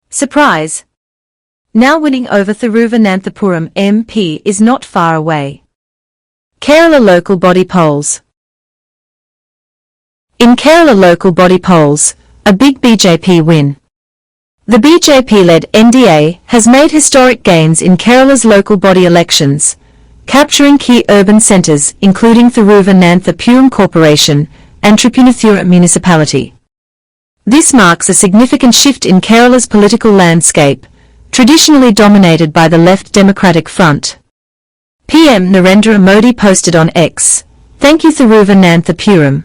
Surprise! Now winning over Thiruvananthapuram MP is not far away. Kerala local body polls. In Kerala local body polls, a big BJP win. The BJP-led NDA has made historic gains in Kerala's local body elections, capturing key urban centres including Thiruvananthapuram Corporation and Trippunathura municipality. This marks a significant shift in Kerala's political landscape, traditionally dominated by the Left Democratic Front. PM Narendra Modi posted on X, "Thank you Thiruvananthapuram."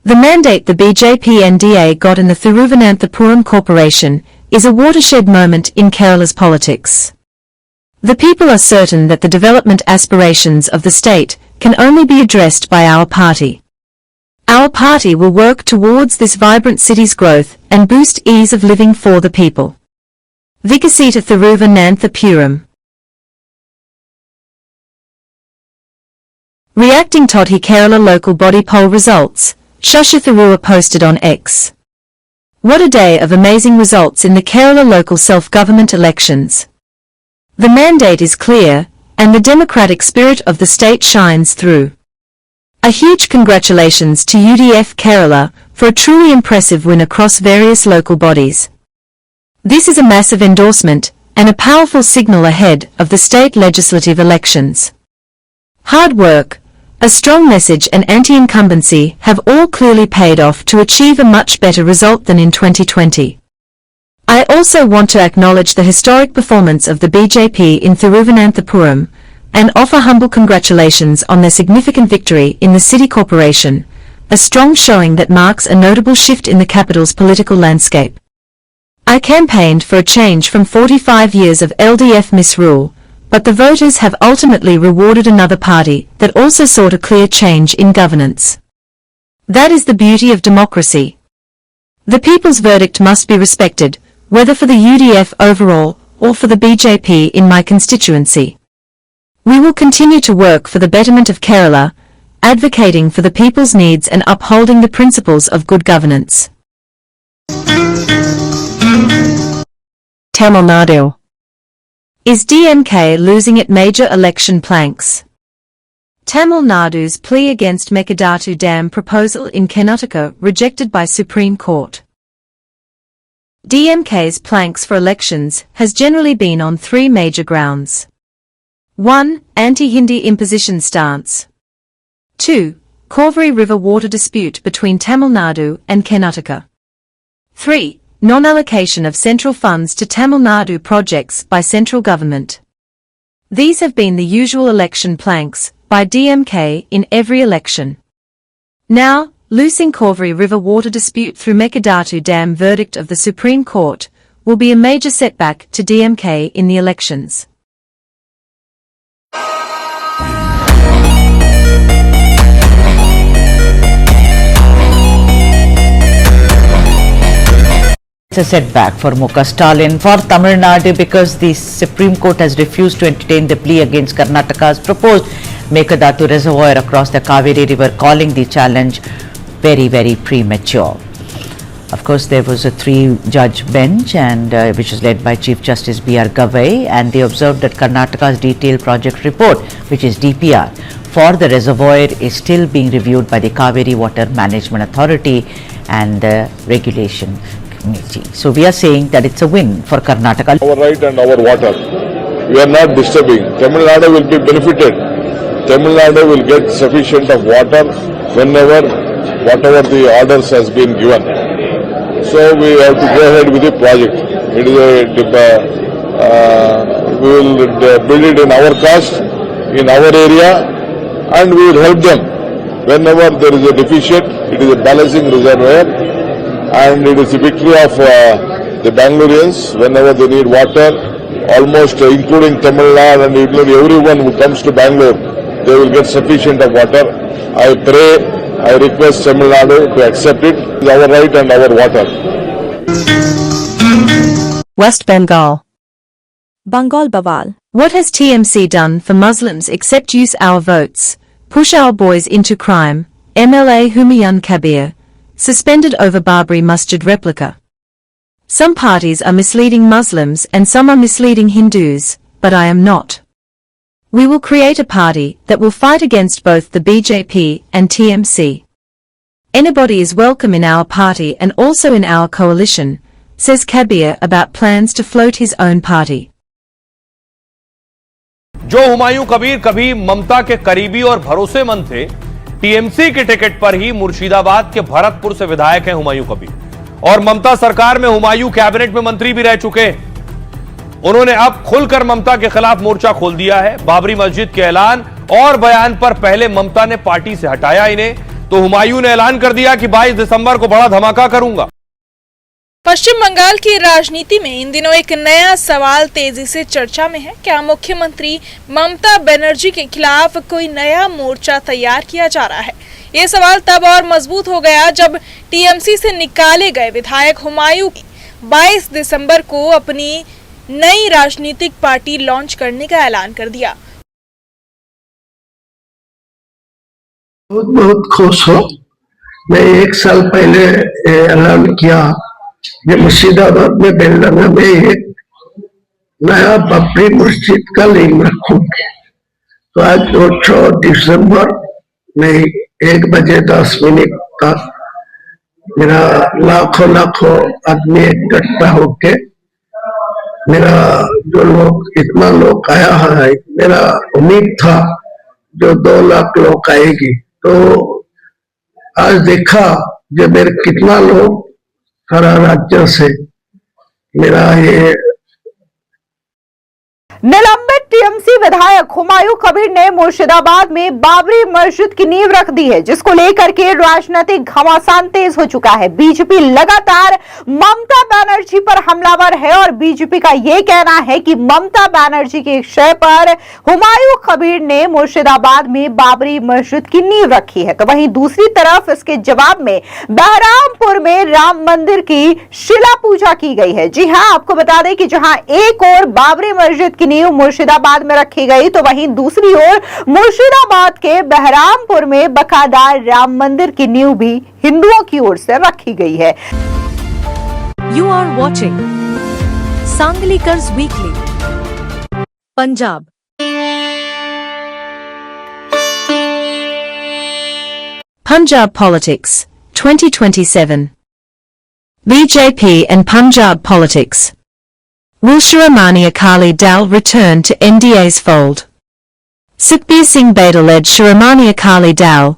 The mandate the BJP NDA got in the Thiruvananthapuram Corporation is a watershed moment in Kerala's politics. The people are certain that the development aspirations of the state can only be addressed by our party. Our party will work towards this vibrant city's growth and boost ease of living for the people. Vikasita Thiruvananthapuram. Reacting Todhi Kerala local body poll results, Shashi Tharoor posted on X. What a day of amazing results in the Kerala local self-government elections. The mandate is clear, and the democratic spirit of the state shines through. A huge congratulations to UDF Kerala for a truly impressive win across various local bodies. This is a massive endorsement and a powerful signal ahead of the state legislative elections. Hard work, a strong message and anti-incumbency have all clearly paid off to achieve a much better result than in 2020. I also want to acknowledge the historic performance of the BJP in Thiruvananthapuram and offer humble congratulations on their significant victory in the city corporation, a strong showing that marks a notable shift in the capital's political landscape. I campaigned for a change from 45 years of LDF misrule, but the voters have ultimately rewarded another party that also sought a clear change in governance. That is the beauty of democracy. The people's verdict must be respected, whether for the UDF overall or for the BJP in my constituency. We will continue to work for the betterment of Kerala, advocating for the people's needs and upholding the principles of good governance. Tamil Nadu. Is DMK losing at major election planks? Tamil Nadu's plea against Mekadatu Dam proposal in Karnataka rejected by Supreme Court. DMK's planks for elections has generally been on three major grounds. 1. Anti-Hindi imposition stance. 2. Kaveri River water dispute between Tamil Nadu and Karnataka. 3. Non-allocation of central funds to Tamil Nadu projects by central government. These have been the usual election planks by DMK in every election. Now, loosing Kaveri River water dispute through Mekadatu Dam verdict of the Supreme Court will be a major setback to DMK in the elections. It's a setback for Muka Stalin for Tamil Nadu because the Supreme Court has refused to entertain the plea against Karnataka's proposed Mekadatu reservoir across the Kaveri River, calling the challenge very, very premature. Of course, there was a three-judge bench and which is led by Chief Justice B.R. Gavai, and they observed that Karnataka's detailed project report, which is DPR, for the reservoir is still being reviewed by the Kaveri Water Management Authority and the Regulation Committee. So we are saying that it's a win for Karnataka. Our right and our water, we are not disturbing. Tamil Nadu will be benefited. Tamil Nadu will get sufficient of water whenever, whatever the orders has been given. So we have to go ahead with the project. It is we will build it in our cost, in our area, and we will help them. Whenever there is a deficit, it is a balancing reservoir, and it is a victory of the Bangaloreans. Whenever they need water, almost including Tamil Nadu and including everyone who comes to Bangalore, they will get sufficient of water. I pray, I request Tamil Nadu to accept it. It's our right and our water. West Bengal. Bengal Bawal. What has TMC done for Muslims except use our votes, push our boys into crime? MLA Humayun Kabir, suspended over Babri Masjid replica. Some parties are misleading Muslims and some are misleading Hindus, but I am not. We will create a party that will fight against both the BJP and TMC. Anybody is welcome in our party and also in our coalition, says Kabir about plans to float his own party. जो हुमायूं कबीर कभी ममता के करीबी और भरोसेमंद थे, TMC के ticket पर ही मुर्शिदाबाद के भरतपुर से विधायक हैं हुमायूं कबीर, और ममता सरकार में हुमायूं कैबिनेट में मंत्री भी रह चुके हैं। उन्होंने अब खुलकर ममता के खिलाफ मोर्चा खोल दिया है। बाबरी मस्जिद के ऐलान और बयान पर पहले ममता ने पार्टी से हटाया इन्हें, तो हुमायूं ने ऐलान कर दिया कि 22 दिसंबर को बड़ा धमाका करूंगा। पश्चिम बंगाल की राजनीति में इन दिनों एक नया सवाल तेजी से चर्चा में है। क्या मुख्यमंत्री ममता बनर्जी के खिलाफ कोई नया मोर्चा तैयार किया जा रहा है? ये सवाल तब और मजबूत हो गया जब टीएमसी से निकाले गए विधायक हुमायूं 22 दिसंबर को अपनी नई राजनीतिक पार्टी लॉन्च करने का ऐलान कर दिया। बहुत बहुत खुश हूँ। मैं 1 साल पहले ऐलान किया ये मुर्शिदाबाद में बेलडंगा में एक नया बाबरी मस्जिद का लिंग रखूंगी। तो आज 18 दिसंबर में 1:10 तक मेरा लाखों आदमी इकट्ठा होके मेरा जो लोग इतना लोग आया है, मेरा उम्मीद था जो 2 लाख लोग आएगी, तो आज देखा जो मेरे कितना लोग सारा राज्य से मेरा ये निलंबित टीएमसी विधायक हुमायूं कबीर ने मुर्शिदाबाद में बाबरी मस्जिद की नींव रख दी है, जिसको लेकर के राजनीतिक घमासान तेज हो चुका है। बीजेपी लगातार ममता बनर्जी पर हमलावर है और बीजेपी का यह कहना है कि ममता बनर्जी के विषय पर हुमायूं कबीर ने मुर्शिदाबाद में बाबरी मस्जिद की नींव रखी है। तो वहीं दूसरी तरफ इसके जवाब में बहरामपुर में राम मंदिर की शिला पूजा की गई है। जी हां, आपको बता दें कि जहां एक और बाबरी मस्जिद की नींव मुर्शिदाबाद में रखी गई, तो वहीं दूसरी ओर मुर्शिदाबाद के बहरामपुर में बकायदार राम मंदिर की नींव भी हिंदुओं की ओर से रखी गई है। You are watching Sanglikars Weekly. Punjab. Punjab Politics 2027. BJP and Punjab Politics. Will Shiromani Akali Dal return to NDA's fold? Sukhbir Singh Badal-led Shiromani Akali Dal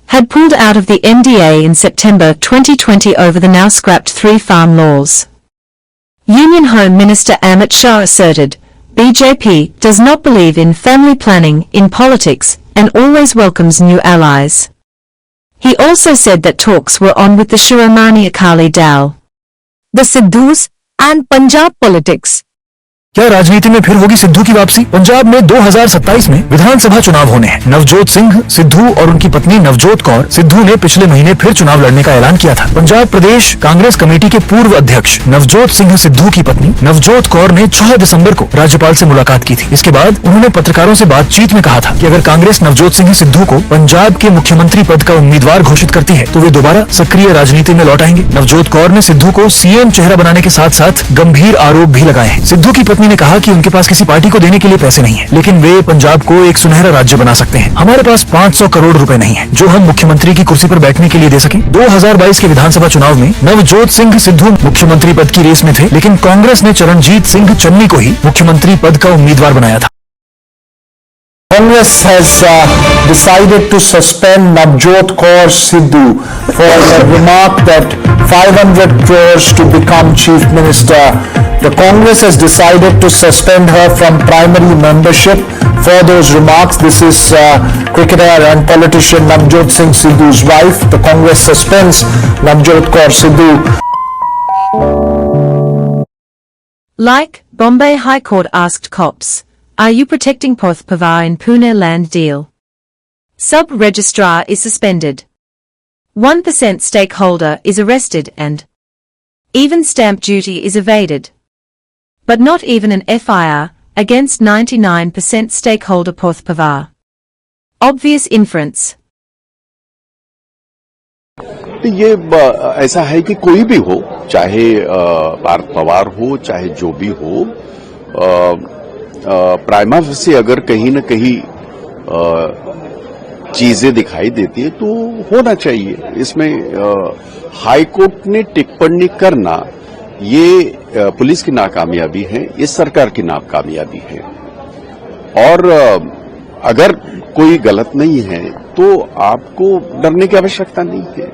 had pulled out of the NDA in September 2020 over the now scrapped 3 farm laws. Union Home Minister Amit Shah asserted, BJP does not believe in family planning in politics and always welcomes new allies. He also said that talks were on with the Shiromani Akali Dal. The Siddhus and Punjab Politics. क्या राजनीति में फिर होगी सिद्धू की वापसी? पंजाब में 2027 में विधानसभा चुनाव होने हैं। नवजोत सिंह सिद्धू और उनकी पत्नी नवजोत कौर सिद्धू ने पिछले महीने फिर चुनाव लड़ने का ऐलान किया था। पंजाब प्रदेश कांग्रेस कमेटी के पूर्व अध्यक्ष नवजोत सिंह सिद्धू की पत्नी नवजोत कौर ने 6 दिसंबर को राज्यपाल से मुलाकात की थी। इसके बाद उन्होंने पत्रकारों से बातचीत में कहा था कि अगर कांग्रेस नवजोत सिंह सिद्धू को पंजाब के मुख्यमंत्री पद का उम्मीदवार घोषित करती है तो वे दोबारा सक्रिय राजनीति में लौट आएंगे। नवजोत कौर ने सिद्धू को सीएम चेहरा बनाने के साथ साथ गंभीर आरोप भी लगाए हैं। सिद्धू की पत्नी ने कहा कि उनके पास किसी पार्टी को देने के लिए पैसे नहीं है, लेकिन वे पंजाब को एक सुनहरा राज्य बना सकते हैं। हमारे पास 500 करोड़ रुपए नहीं है जो हम मुख्यमंत्री की कुर्सी पर बैठने के लिए दे सकें। 2022 के विधानसभा चुनाव में नवजोत सिंह सिद्धू मुख्यमंत्री पद की रेस में थे, लेकिन कांग्रेस ने चरणजीत सिंह चन्नी को ही मुख्यमंत्री पद का उम्मीदवार बनाया था। Congress has decided to suspend Navjot Kaur Sidhu for a remark that 500 crores to become Chief Minister. The Congress has decided to suspend her from primary membership for those remarks. This is cricketer and politician Navjot Singh Sidhu's wife. The Congress suspends Navjot Kaur Sidhu. Like, Bombay High Court asked cops, are you protecting Poth Pawar in Pune land deal? Sub-registrar is suspended. 1% stakeholder is arrested and even stamp duty is evaded. But not even an FIR against 99% stakeholder Poth Pawar. Obvious inference. ये ऐसा है कि कोई भी हो, चाहे पार्थ पवार हो, चाहे जो भी हो, प्राइमा फेसी अगर कहीं न कहीं चीजें दिखाई देती है तो होना चाहिए। इसमें हाई कोर्ट ने टिप्पणी करना ये पुलिस की नाकामयाबी है, इस सरकार की नाकामयाबी है। और अगर कोई गलत नहीं है तो आपको डरने की आवश्यकता नहीं है।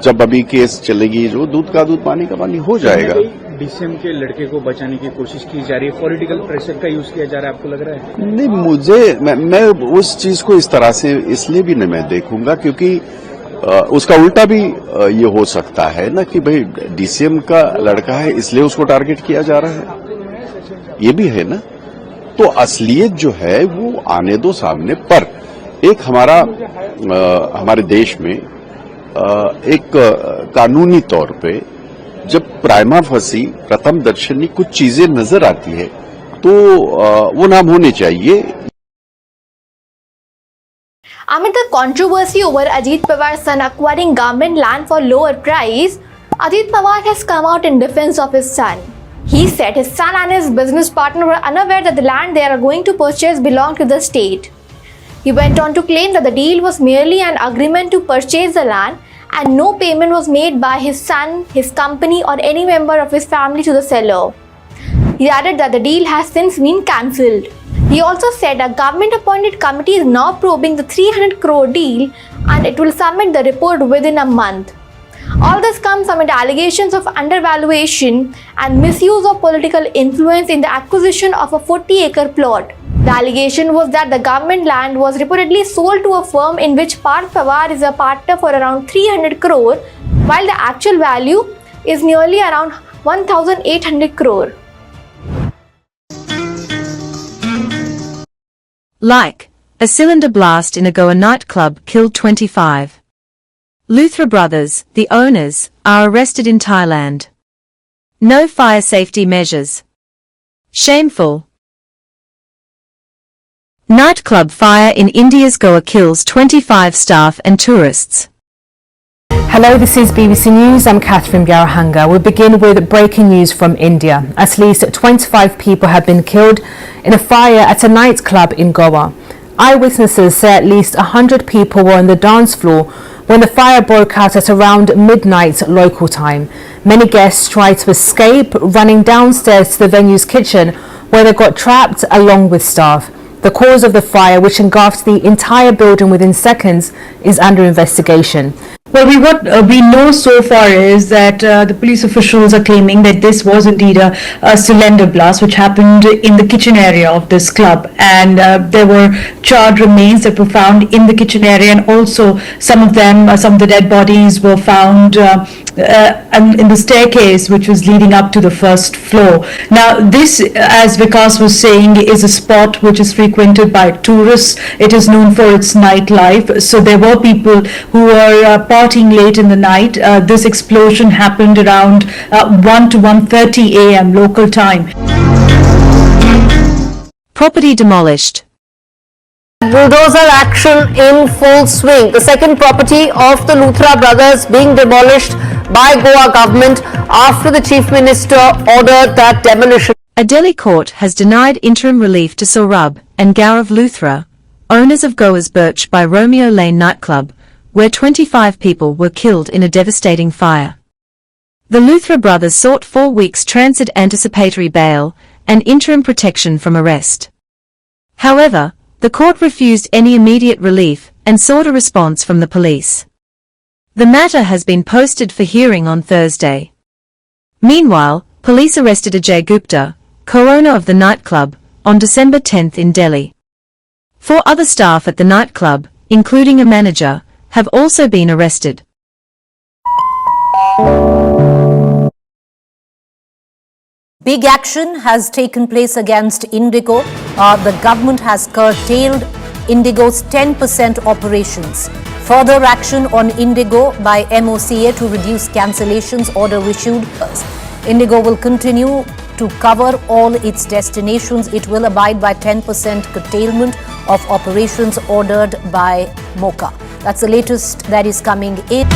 जब अभी केस चलेगी जो दूध का दूध पानी का पानी हो जाएगा। डीसीएम के लड़के को बचाने की कोशिश की जा रही है, पॉलिटिकल प्रेशर का यूज किया जा रहा है, आपको लग रहा है? नहीं, मैं उस चीज को इस तरह से इसलिए भी नहीं मैं देखूंगा क्योंकि उसका उल्टा भी ये हो सकता है ना कि भाई डीसीएम का लड़का है इसलिए उसको टारगेट किया जा रहा है, ये भी है ना। तो असलियत जो है वो आने दो सामने। पर एक हमारे देश में एक कानूनी तौर पे जब प्राइमा फसी प्रथम दर्शनी कुछ चीजें नजर आती है तो वो नाम होने चाहिए। Amid the controversy over Ajit Pawar's son acquiring government land for lower price, Ajit Pawar has come out in defense of his son. He said his son and his business partner were unaware that the land they are going to purchase belonged to the state. He went on to claim that the deal was merely an agreement to purchase the land and no payment was made by his son, his company or any member of his family to the seller. He added that the deal has since been cancelled. He also said a government-appointed committee is now probing the 300 crore deal and it will submit the report within a month. All this comes amid allegations of undervaluation and misuse of political influence in the acquisition of a 40-acre plot. The allegation was that the government land was reportedly sold to a firm in which Parth Pawar is a partner for around 300 crore, while the actual value is nearly around 1,800 crore. Like, a cylinder blast in a Goa nightclub killed 25. Luthra brothers, the owners, are arrested in Thailand. No fire safety measures. Shameful. Nightclub fire in India's Goa kills 25 staff and tourists. Hello, this is BBC News. I'm Catherine Biarahanga. We'll begin with breaking news from India. At least 25 people have been killed in a fire at a nightclub in Goa. Eyewitnesses say at least 100 people were on the dance floor when the fire broke out at around midnight local time. Many guests tried to escape, running downstairs to the venue's kitchen where they got trapped along with staff. The cause of the fire, which engulfed the entire building within seconds, is under investigation. Well, what we know so far is that the police officials are claiming that this was indeed a cylinder blast which happened in the kitchen area of this club, and there were charred remains that were found in the kitchen area, and also some of the dead bodies were found in the staircase which was leading up to the first floor. Now this, as Vikas was saying, is a spot which is frequented by tourists. It is known for its nightlife, so there were people who were partying late in the night. This explosion happened around 1 to 1:30 a.m. local time. Property demolished. Bulldozer action in full swing. The second property of the Luthra brothers being demolished by Goa government after the Chief Minister ordered that demolition. A Delhi court has denied interim relief to Saurabh and Gaurav Luthra, owners of Goa's Birch by Romeo Lane nightclub, where 25 people were killed in a devastating fire. The Luthra brothers sought 4 weeks transit anticipatory bail and interim protection from arrest. However, the court refused any immediate relief and sought a response from the police. The matter has been posted for hearing on Thursday. Meanwhile, police arrested Ajay Gupta, co-owner of the nightclub, on December 10 in Delhi. 4 other staff at the nightclub, including a manager, have also been arrested. Big action has taken place against Indigo. The government has curtailed Indigo's 10% operations. Further action on Indigo by MOCA to reduce cancellations order issued. Indigo will continue to cover all its destinations. It will abide by 10% curtailment of operations ordered by MOCA. That's the latest that is coming in.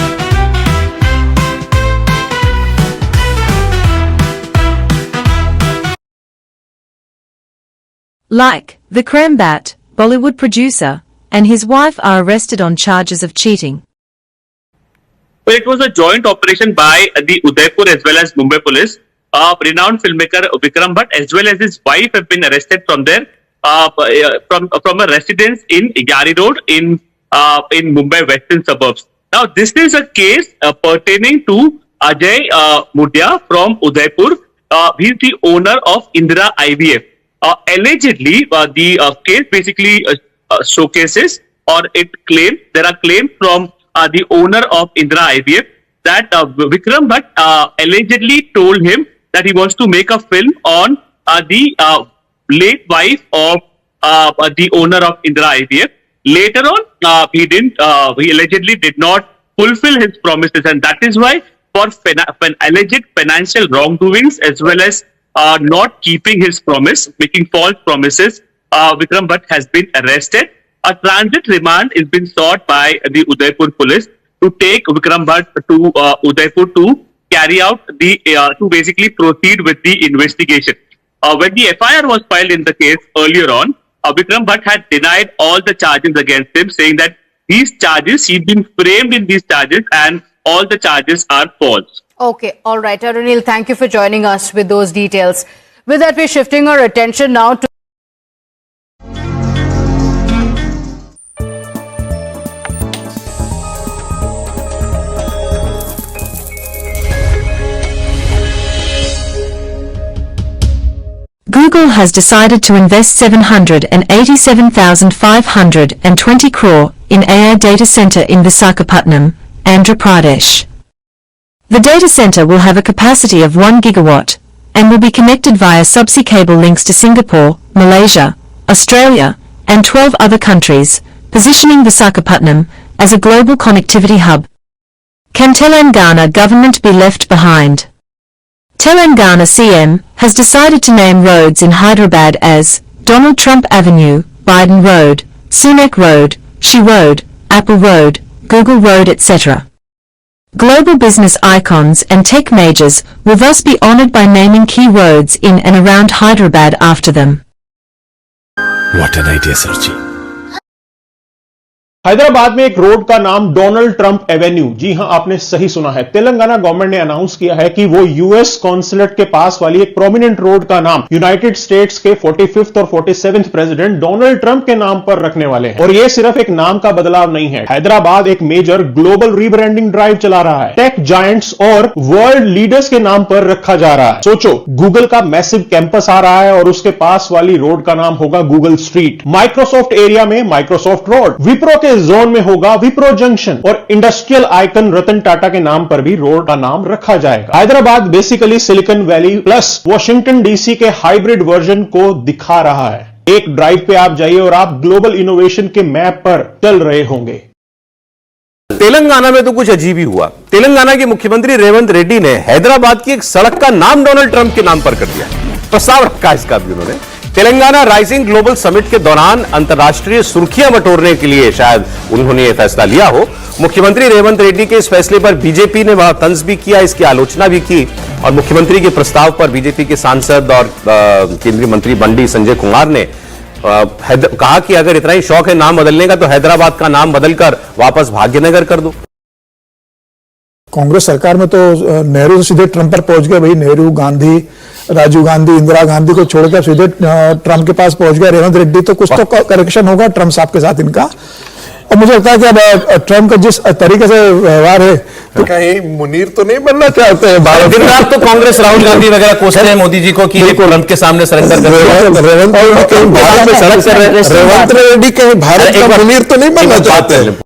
Like Vikram Bhatt, Bollywood producer, and his wife are arrested on charges of cheating. Well, it was a joint operation by the Udaipur as well as Mumbai police. Renowned filmmaker Vikram Bhatt as well as his wife have been arrested from their from a residence in Yari Road in Mumbai western suburbs. Now, this is a case pertaining to Ajay Mudya from Udaipur. He is the owner of Indira IVF. Allegedly, the case basically showcases, or there are claims from the owner of Indira IVF that Vikram Bhatt allegedly told him that he wants to make a film on the late wife of the owner of Indira IVF. Later on, he allegedly did not fulfill his promises, and that is why, for alleged financial wrongdoings as well as not keeping his promise, making false promises, Vikram Bhatt has been arrested. A transit remand is being sought by the Udaipur police to take Vikram Bhatt to Udaipur to carry out to basically proceed with the investigation. When the FIR was filed in the case earlier on, Vikram Bhatt had denied all the charges against him, saying that these charges, he'd been framed in these charges and all the charges are false. Okay, all right. Arunil, thank you for joining us with those details. With that, we're shifting our attention now to Google has decided to invest 787,520 crore in AI data center in Visakhapatnam, Andhra Pradesh. The data center will have a capacity of 1 gigawatt and will be connected via subsea cable links to Singapore, Malaysia, Australia, and 12 other countries, positioning Visakhapatnam as a global connectivity hub. Can Telangana government be left behind? Telangana CM has decided to name roads in Hyderabad as Donald Trump Avenue, Biden Road, Sunak Road, She Road, Apple Road, Google Road, etc. Global business icons and tech majors will thus be honored by naming key roads in and around Hyderabad after them. What an idea, Sarji. Hyderabad में एक road का नाम Donald Trump Avenue, जी हां आपने सही सुना है। Telangana government ने अनाउंस किया है कि वो यूएस कॉन्सुलेट के पास वाली एक प्रोमिनेंट रोड का नाम यूनाइटेड स्टेट्स के 45th और 47th प्रेसिडेंट डोनाल्ड ट्रंप के नाम पर रखने वाले हैं। और ये सिर्फ एक नाम का बदलाव नहीं है, हैदराबाद एक मेजर ग्लोबल रीब्रांडिंग ड्राइव चला रहा है। टेक जायंट्स और वर्ल्ड लीडर्स के नाम पर रखा जा रहा है। सोचो, गूगल का मैसिव कैंपस आ रहा है और उसके पास वाली रोड का नाम होगा गूगल स्ट्रीट। माइक्रोसॉफ्ट एरिया में माइक्रोसॉफ्ट रोड, विप्रो के जोन में होगा विप्रो जंक्शन और इंडस्ट्रियल आइकन रतन टाटा के नाम पर भी रोड का नाम रखा जाएगा। Hyderabad basically silicon valley plus Washington DC के हाइब्रिड वर्जन को दिखा रहा है। एक ड्राइव पे आप जाइए और आप ग्लोबल इनोवेशन के मैप पर चल रहे होंगे। तेलंगाना में तो कुछ अजीब ही हुआ। तेलंगाना के मुख्यमंत्री रेवंत रेड्डी ने हैदराबाद की एक सड़क का नाम डोनाल्ड ट्रंप के नाम पर कर दिया। प्रस्ताव रखा इसका भी उन्होंने। तेलंगाना राइजिंग ग्लोबल समिट के दौरान अंतर्राष्ट्रीय सुर्खियां बटोरने के लिए शायद उन्होंने यह फैसला लिया हो। मुख्यमंत्री रेवंत रेड्डी के इस फैसले पर बीजेपी ने वहां तंज भी किया, इसकी आलोचना भी की और मुख्यमंत्री के प्रस्ताव पर बीजेपी के सांसद और केंद्रीय मंत्री बंडी संजय कुमार ने कहा कि अगर इतना ही शौक है नाम बदलने का तो हैदराबाद का नाम बदलकर वापस भाग्यनगर कर दो। कांग्रेस सरकार में तो नेहरू से सीधे ट्रंप पर पहुंच गए। भाई नेहरू, गांधी, राजीव गांधी, इंदिरा गांधी को छोड़कर सीधे ट्रंप के पास पहुंच गया रेवंत रेड्डी। तो कुछ तो करेक्शन होगा ट्रंप साहब के साथ इनका। और मुझे लगता है कि अब ट्रंप का जिस तरीके से व्यवहार है तो कहीं मुनीर तो नहीं बनना चाहते हैं। दिन रात तो कांग्रेस राहुल गांधी वगैरह कोसते हैं मोदी जी को कि ट्रंप के सामने सरेंडर कर रेवंत रेड्डी कहीं भारत का मुनीर तो नहीं बनना चाहते हैं।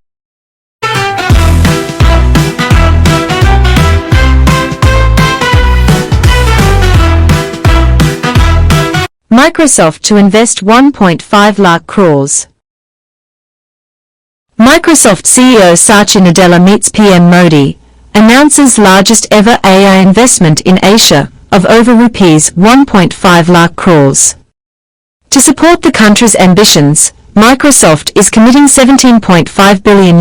Microsoft to invest 1.5 lakh crores. Microsoft CEO Satya Nadella meets PM Modi, announces largest ever AI investment in Asia of over rupees 1.5 lakh crores. To support the country's ambitions, Microsoft is committing $17.5 billion,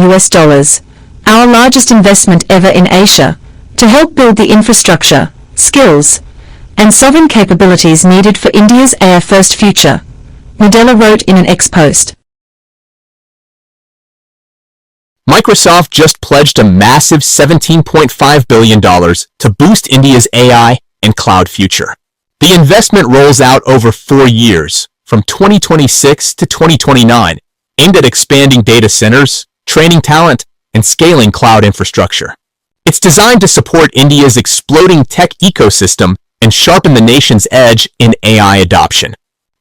our largest investment ever in Asia, to help build the infrastructure, skills, and sovereign capabilities needed for India's AI-first future, Nadella wrote in an X-post. Microsoft just pledged a massive $17.5 billion to boost India's AI and cloud future. The investment rolls out over 4 years, from 2026 to 2029, aimed at expanding data centers, training talent, and scaling cloud infrastructure. It's designed to support India's exploding tech ecosystem and sharpen the nation's edge in AI adoption.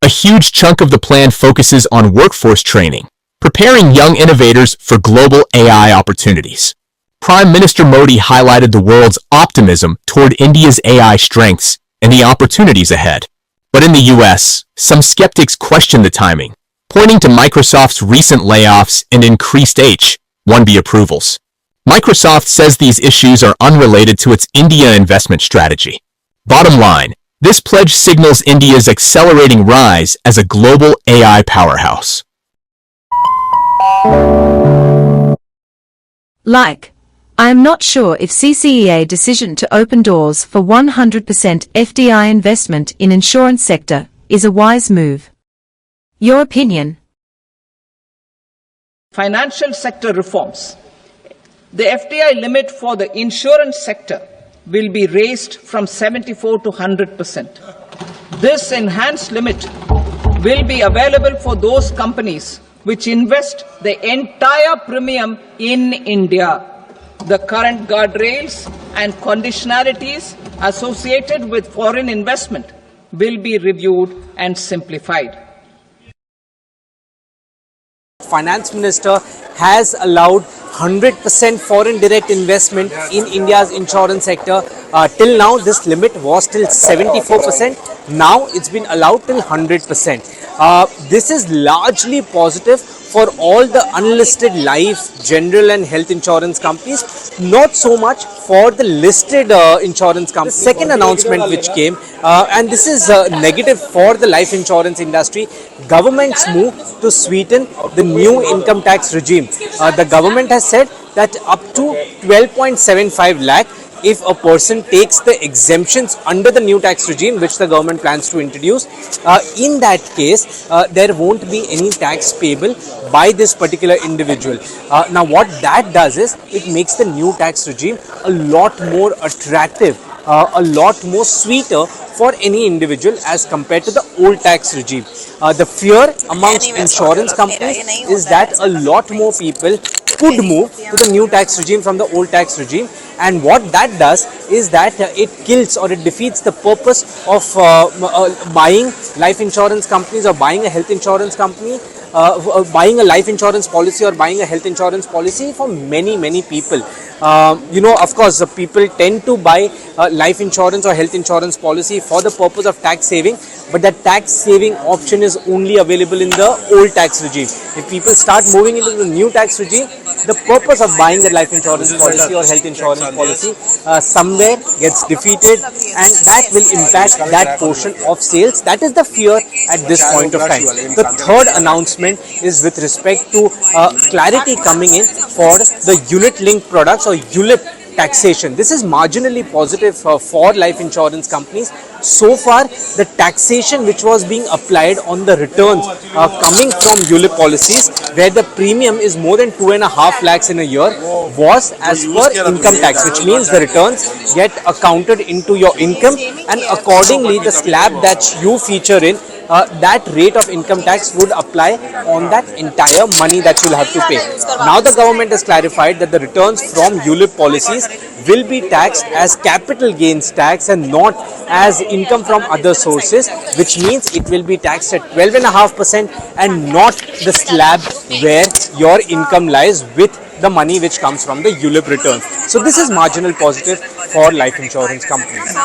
A huge chunk of the plan focuses on workforce training, preparing young innovators for global AI opportunities. Prime Minister Modi highlighted the world's optimism toward India's AI strengths and the opportunities ahead. But in the US, some skeptics question the timing, pointing to Microsoft's recent layoffs and increased H-1B approvals. Microsoft says these issues are unrelated to its India investment strategy. Bottom line, this pledge signals India's accelerating rise as a global AI powerhouse. I am not sure if CCEA decision to open doors for 100% FDI investment in insurance sector is a wise move. Your opinion? Financial sector reforms. The FDI limit for the insurance sector will be raised from 74 to 100%. This enhanced limit will be available for those companies which invest the entire premium in India. The current guardrails and conditionalities associated with foreign investment will be reviewed and simplified. Finance Minister has allowed 100% foreign direct investment in India's insurance sector. Till now, this limit was till 74%. Now, it's been allowed till 100%. This is largely positive for all the unlisted life, general and health insurance companies, not so much for the listed insurance companies. The second announcement which came, and this is negative for the life insurance industry, government's move to sweeten the new income tax regime. The government has said that up to 12.75 lakh, if a person takes the exemptions under the new tax regime which the government plans to introduce, in that case there won't be any tax payable by this particular individual. Now what that does is it makes the new tax regime a lot more attractive, a lot more sweeter for any individual as compared to the old tax regime. The fear amongst insurance companies is that a lot more people could move to the new tax regime from the old tax regime, and what that does is that it kills or it defeats the purpose of buying life insurance companies or buying a health insurance company, buying a life insurance policy or buying a health insurance policy for many people. Of course, people tend to buy life insurance or health insurance policy for the purpose of tax saving, but that tax saving option is only available in the old tax regime. If people start moving into the new tax regime, the purpose of buying that life insurance policy or health insurance policy somewhere gets defeated, and that will impact that portion of sales. That is the fear at this point of time. The third announcement is with respect to clarity coming in for the unit-linked products or ULIP taxation. This is marginally positive for life insurance companies. So far, the taxation which was being applied on the returns coming from ULIP policies, where the premium is more than 2.5 lakhs in a year, was as per income tax, which means the returns get accounted into your income, and accordingly the slab that you feature in, that rate of income tax would apply on that entire money that you'll have to pay. Now the government has clarified that the returns from ULIP policies will be taxed as capital gains tax and not as income from other sources, which means it will be taxed at 12.5% and not the slab where your income lies with the money which comes from the ULIP returns. So this is marginal positive for life insurance companies.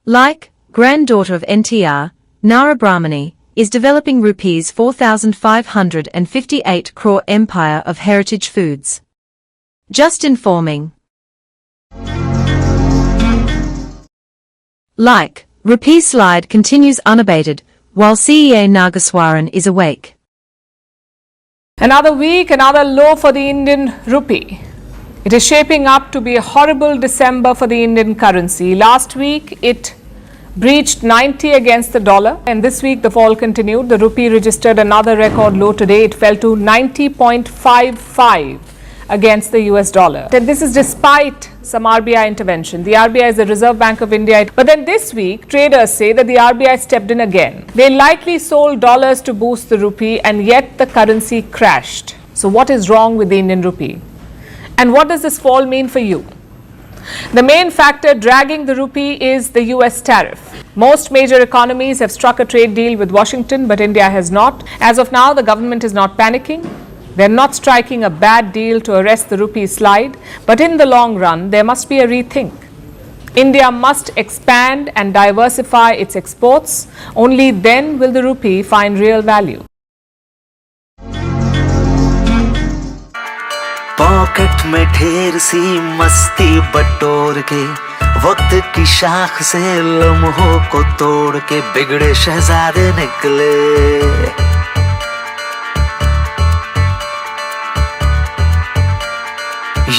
Like granddaughter of NTR, Nara Brahmani is developing rupees 4,558 crore empire of heritage foods. Just informing. Like rupee slide continues unabated while CEA Nageswaran is awake. Another week, another low for the Indian rupee. It is shaping up to be a horrible December for the Indian currency. Last week, it breached 90 against the dollar, and this week the fall continued. The rupee registered another record low today. It fell to 90.55 against the US dollar. And this is despite some RBI intervention. The RBI is the Reserve Bank of India. But then this week, traders say that the RBI stepped in again. They likely sold dollars to boost the rupee, and yet the currency crashed. So what is wrong with the Indian rupee? And what does this fall mean for you? The main factor dragging the rupee is the US tariff. Most major economies have struck a trade deal with Washington, but India has not. As of now, the government is not panicking. They're not striking a bad deal to arrest the rupee slide, but in the long run, there must be a rethink. India must expand and diversify its exports. Only then will the rupee find real value. Pocket में ढेर सी मस्ती बटोर के, वक्त की शाख से लम्हों को तोड़ के बिगड़े शहजादे निकले।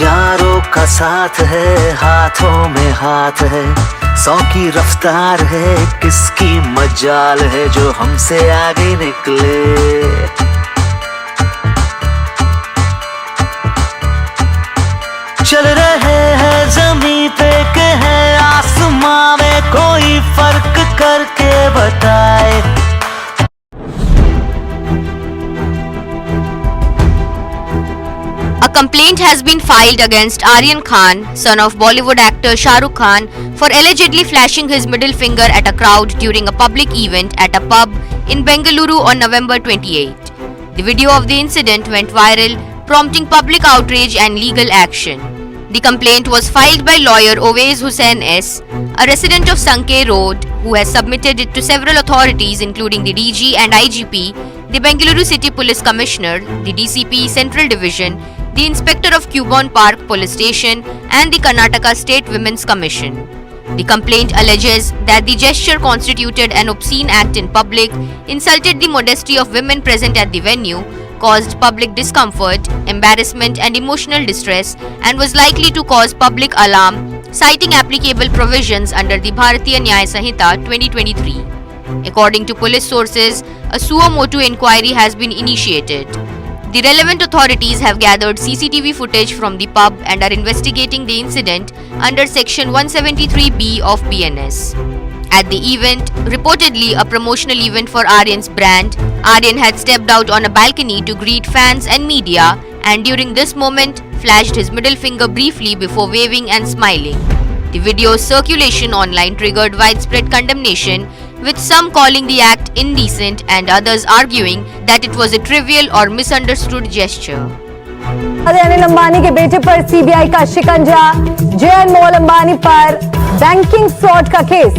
यारों का साथ है, हाथों में हाथ है, 100 की रफ्तार है, किसकी मजाल है जो हमसे आगे निकले। चल रहे हैं ज़मीं पे के हैं आसमां में, कोई फर्क करके बताए। A complaint has been filed against Aryan Khan, son of Bollywood actor Shah Rukh Khan, for allegedly flashing his middle finger at a crowd during a public event at a pub in Bengaluru on November 28. The video of the incident went viral, prompting public outrage and legal action. The complaint was filed by lawyer Ovais Hussain S., a resident of Sanke Road, who has submitted it to several authorities including the DG and IGP, the Bengaluru City Police Commissioner, the DCP Central Division, the Inspector of Cubourn Park Police Station and the Karnataka State Women's Commission. The complaint alleges that the gesture constituted an obscene act in public, insulted the modesty of women present at the venue, caused public discomfort, embarrassment and emotional distress, and was likely to cause public alarm, citing applicable provisions under the Bharatiya Nyaya Sanhita 2023. According to police sources, a suo motu inquiry has been initiated. The relevant authorities have gathered CCTV footage from the pub and are investigating the incident under Section 173B of BNS. At the event, reportedly a promotional event for Aryan's brand, Aryan had stepped out on a balcony to greet fans and media, and during this moment flashed his middle finger briefly before waving and smiling. The video's circulation online triggered widespread condemnation, with some calling the act indecent and others arguing that it was a trivial or misunderstood gesture. Anil Ambani के बेटे पर CBI का शिकंजा, जय अनमोल अंबानी पर banking fraud का case.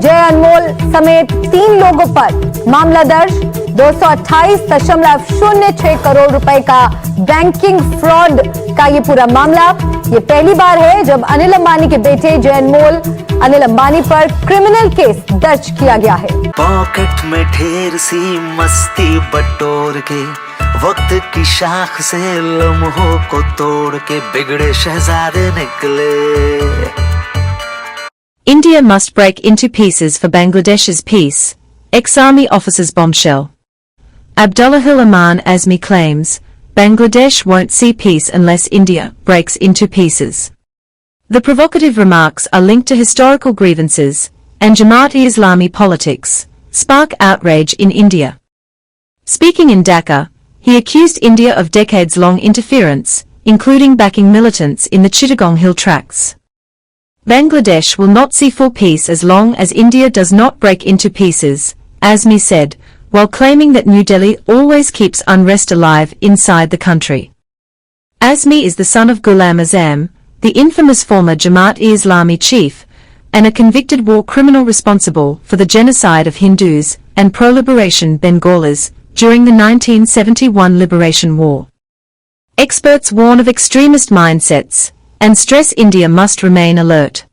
जय अनमोल समेत 3 लोगों पर मामला दर्ज। 228.06 करोड़ रुपए का बैंकिंग फ्रॉड का ये पूरा मामला। ये पहली बार है जब अनिल अंबानी के बेटे जय अनमोल अनिल अंबानी पर क्रिमिनल केस दर्ज किया गया है। पॉकेट में ढेर सी मस्ती बटोर के, वक्त की शाख से लम्हों को तोड़ के बिगड़े शहजादे निकले। India must break into pieces for Bangladesh's peace, ex-army officer's bombshell. Abdullahil Aman Azmi claims, Bangladesh won't see peace unless India breaks into pieces. The provocative remarks are linked to historical grievances and Jamaat-e-Islami politics, spark outrage in India. Speaking in Dhaka, he accused India of decades-long interference, including backing militants in the Chittagong Hill tracts. Bangladesh will not see full peace as long as India does not break into pieces, Azmi said, while claiming that New Delhi always keeps unrest alive inside the country. Azmi is the son of Ghulam Azam, the infamous former Jamaat-e-Islami chief, and a convicted war criminal responsible for the genocide of Hindus and pro-liberation Bengalis during the 1971 Liberation War. Experts warn of extremist mindsets and stress India must remain alert.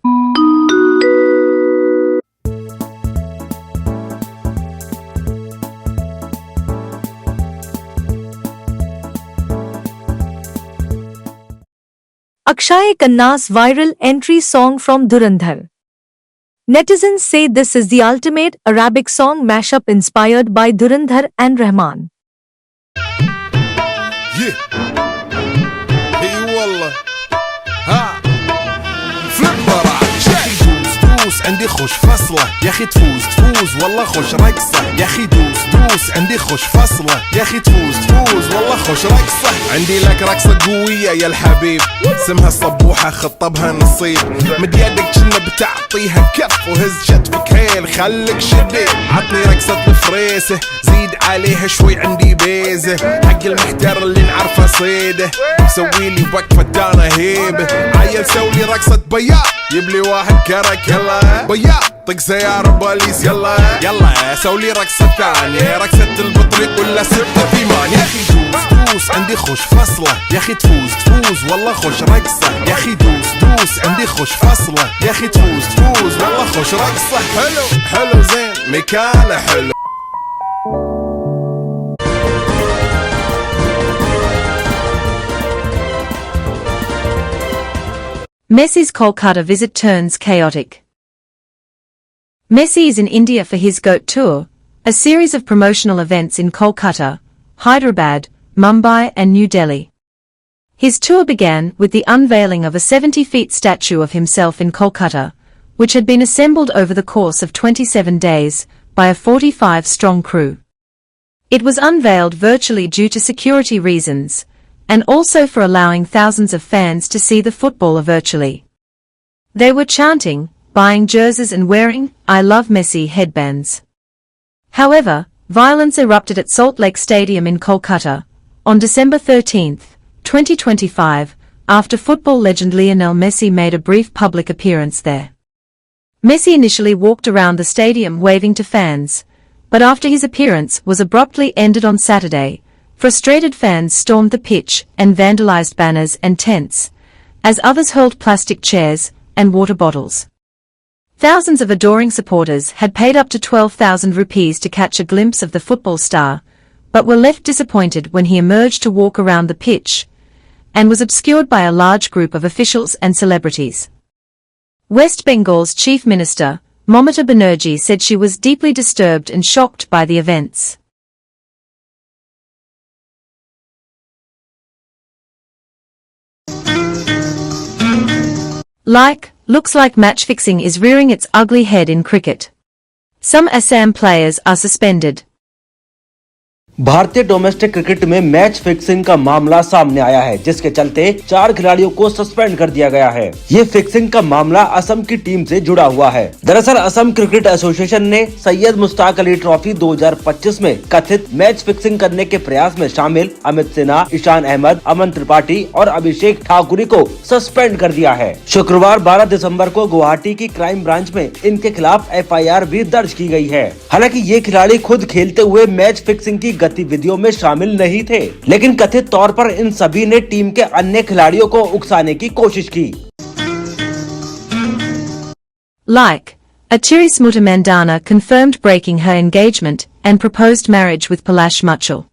Akshay Khanna's viral entry song from Dhurandhar. Netizens say this is the ultimate Arabic song mashup inspired by Dhurandhar and Rahman. Yeah. Hey والله. ها. Flip دوس عندي خوش فصله يا اخي تفوز والله خوش رقصه يا اخي دوس عندي خوش فصله يا اخي تفوز والله خوش رقصه عندي لك رقصه قويه يا الحبيب اسمها الصبوحه خطبها نصيب مد يدك كنا بتعطيها كف وهز شتفك هيل خليك شديد عطني رقصه الفريسه زيد عليها شوي عندي بيزه حق المحتر اللي نعرفه صيده سوي لي وقفه دانا هيبه عيل سوي رقصه بياض يبلي واحد كرك يلا بياض طق سيارة بوليس يلا سولي رقصة ثانية رقصة البطريق ولا ستة في مان يا اخي دوس عندي خوش فصلة يا اخي تفوز والله خوش رقصة يا اخي دوس عندي خوش فصلة يا اخي تفوز والله خوش رقصة حلو زين مكانه حلو. Messi's Kolkata visit turns chaotic. Messi is in India for his GOAT Tour, a series of promotional events in Kolkata, Hyderabad, Mumbai and New Delhi. His tour began with the unveiling of a 70-feet statue of himself in Kolkata, which had been assembled over the course of 27 days by a 45-strong crew. It was unveiled virtually due to security reasons, and also for allowing thousands of fans to see the footballer virtually. They were chanting, buying jerseys and wearing "I Love Messi" headbands. However, violence erupted at Salt Lake Stadium in Kolkata on December 13, 2025, after football legend Lionel Messi made a brief public appearance there. Messi initially walked around the stadium waving to fans, but after his appearance was abruptly ended on Saturday, frustrated fans stormed the pitch and vandalized banners and tents, as others hurled plastic chairs and water bottles. Thousands of adoring supporters had paid up to 12,000 rupees to catch a glimpse of the football star, but were left disappointed when he emerged to walk around the pitch, and was obscured by a large group of officials and celebrities. West Bengal's Chief Minister, Mamata Banerjee, said she was deeply disturbed and shocked by the events. Looks like match fixing is rearing its ugly head in cricket. Some Assam players are suspended. भारतीय domestic cricket में match fixing का मामला सामने आया है, जिसके चलते 4 खिलाड़ियों को सस्पेंड कर दिया गया है। ये फिक्सिंग का मामला असम की टीम से जुड़ा हुआ है। दरअसल असम क्रिकेट एसोसिएशन ने सैयद मुश्ताक अली ट्रॉफी 2025 में कथित मैच फिक्सिंग करने के प्रयास में शामिल अमित सिन्हा, ईशान अहमद, अमन त्रिपाठी और अभिषेक ठाकुरी को सस्पेंड कर दिया है। शुक्रवार 12 दिसंबर को गुवाहाटी की क्राइम ब्रांच में इनके खिलाफ FIR भी दर्ज की गई है। हालांकि ये खिलाड़ी खुद खेलते हुए मैच फिक्सिंग की गतिविधियों में शामिल नहीं थे, लेकिन कथित तौर पर इन सभी ने टीम के अन्य खिलाड़ियों को उकसाने की कोशिश की। Achiri Smuta Mandana confirmed breaking her engagement and proposed marriage with Palash Muchal.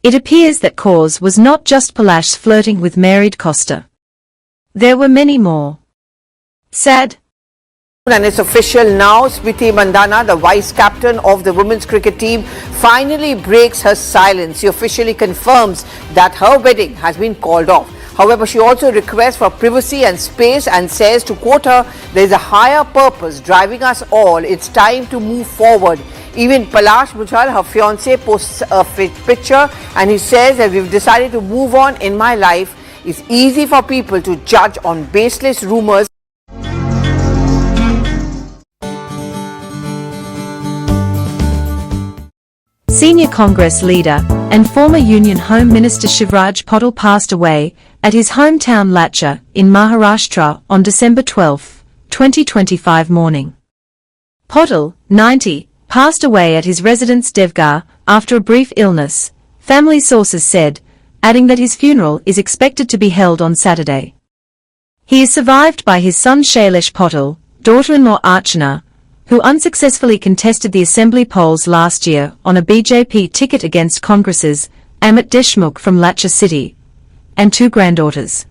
It appears that cause was not just Palash's flirting with married Costa. There were many more. Sad. And it's official now, Smriti Mandana, the vice captain of the women's cricket team, finally breaks her silence. She officially confirms that her wedding has been called off. However, she also requests for privacy and space and says, to quote her, there is a higher purpose driving us all. It's time to move forward. Even Palash Muchal, her fiancé, posts a picture and he says that we've decided to move on in my life. It's easy for people to judge on baseless rumors. Senior Congress leader and former Union Home Minister Shivraj Patil passed away at his hometown Lacha in Maharashtra on December 12, 2025 morning. Patil, 90, passed away at his residence Devgar after a brief illness, family sources said, adding that his funeral is expected to be held on Saturday. He is survived by his son Shailesh Patil, daughter-in-law Archana, who unsuccessfully contested the assembly polls last year on a BJP ticket against Congress's Amit Deshmukh from Lacha city, and 2 granddaughters.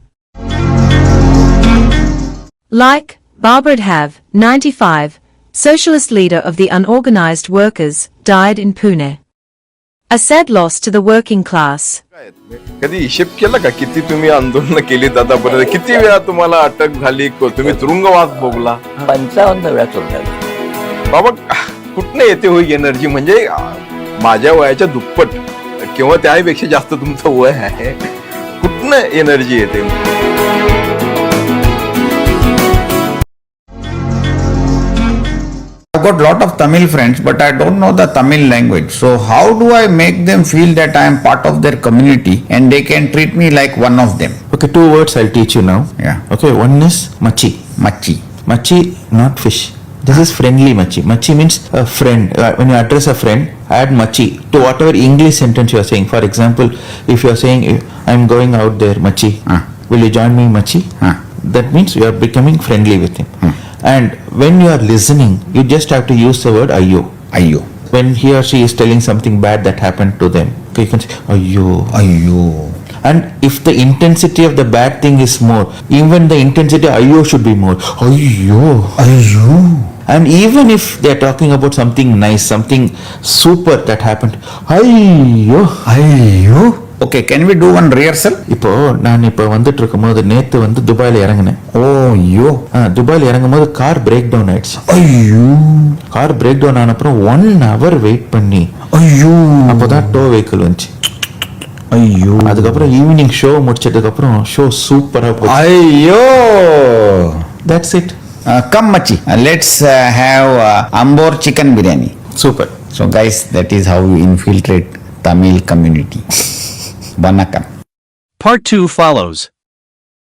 Barbara Dhav, 95, socialist leader of the unorganized workers, died in Pune. A sad loss to the working class. कधी हिशेब केला का किती तुम्ही आंदोलन केली आतापर्यंत, किती वेळा तुम्हाला अटक झाली, तुम्ही तुरुंगवास भोगला? 55 वेळा तुरुंगात. बाबा कुठनं येते होई एनर्जी? म्हणजे माझ्या वयाच्या दुप्पट किंवा त्यापेक्षा जास्त तुमचं वय आहे, कुठनं एनर्जी येते? I've got lot of Tamil friends, but I don't know the Tamil language. So how do I make them feel that I am part of their community and they can treat me like one of them? Okay, 2 words I'll teach you now. Yeah. Okay, one is machi. Machi. Machi, not fish. This is friendly machi. Machi means a friend. When you address a friend, add machi to whatever English sentence you are saying. For example, if you are saying, I'm going out there, machi. Will you join me, machi? That means you are becoming friendly with him. And when you are listening, you just have to use the word ayyo. Ayyo. When he or she is telling something bad that happened to them, you can say ayyo. Ayyo. And if the intensity of the bad thing is more, even the intensity of ayyo should be more. Ayyo. Ayyo. And even if they are talking about something nice, something super that happened, ayyo. Ayyo. Okay, can we do one rehearsal? இப்போ நான் இப்போ வந்துட்டு இருக்கும்போது நேத்து வந்து துபாயில இறங்கினேன். ஐயோ. துபாயில இறங்கும்போது கார் பிரேக் டவுன் ஆயிடுச்சு. ஐயோ. கார் பிரேக் டவுன் ஆன அப்புறம் 1 hour வெயிட் பண்ணி ஐயோ அப்போதான் டோ வெஹிக்கிள் வந்துச்சு. ஐயோ. அதுக்கப்புறம் ஈவினிங் ஷோ முடிச்சதுக்கு அப்புறம் ஷோ சூப்பரா போச்சு. ஐயோ. That's it. Come Machi, let's have Ambor chicken biryani. Super. So guys, that is how we infiltrate Tamil community. Vanakkam. Part 2 follows.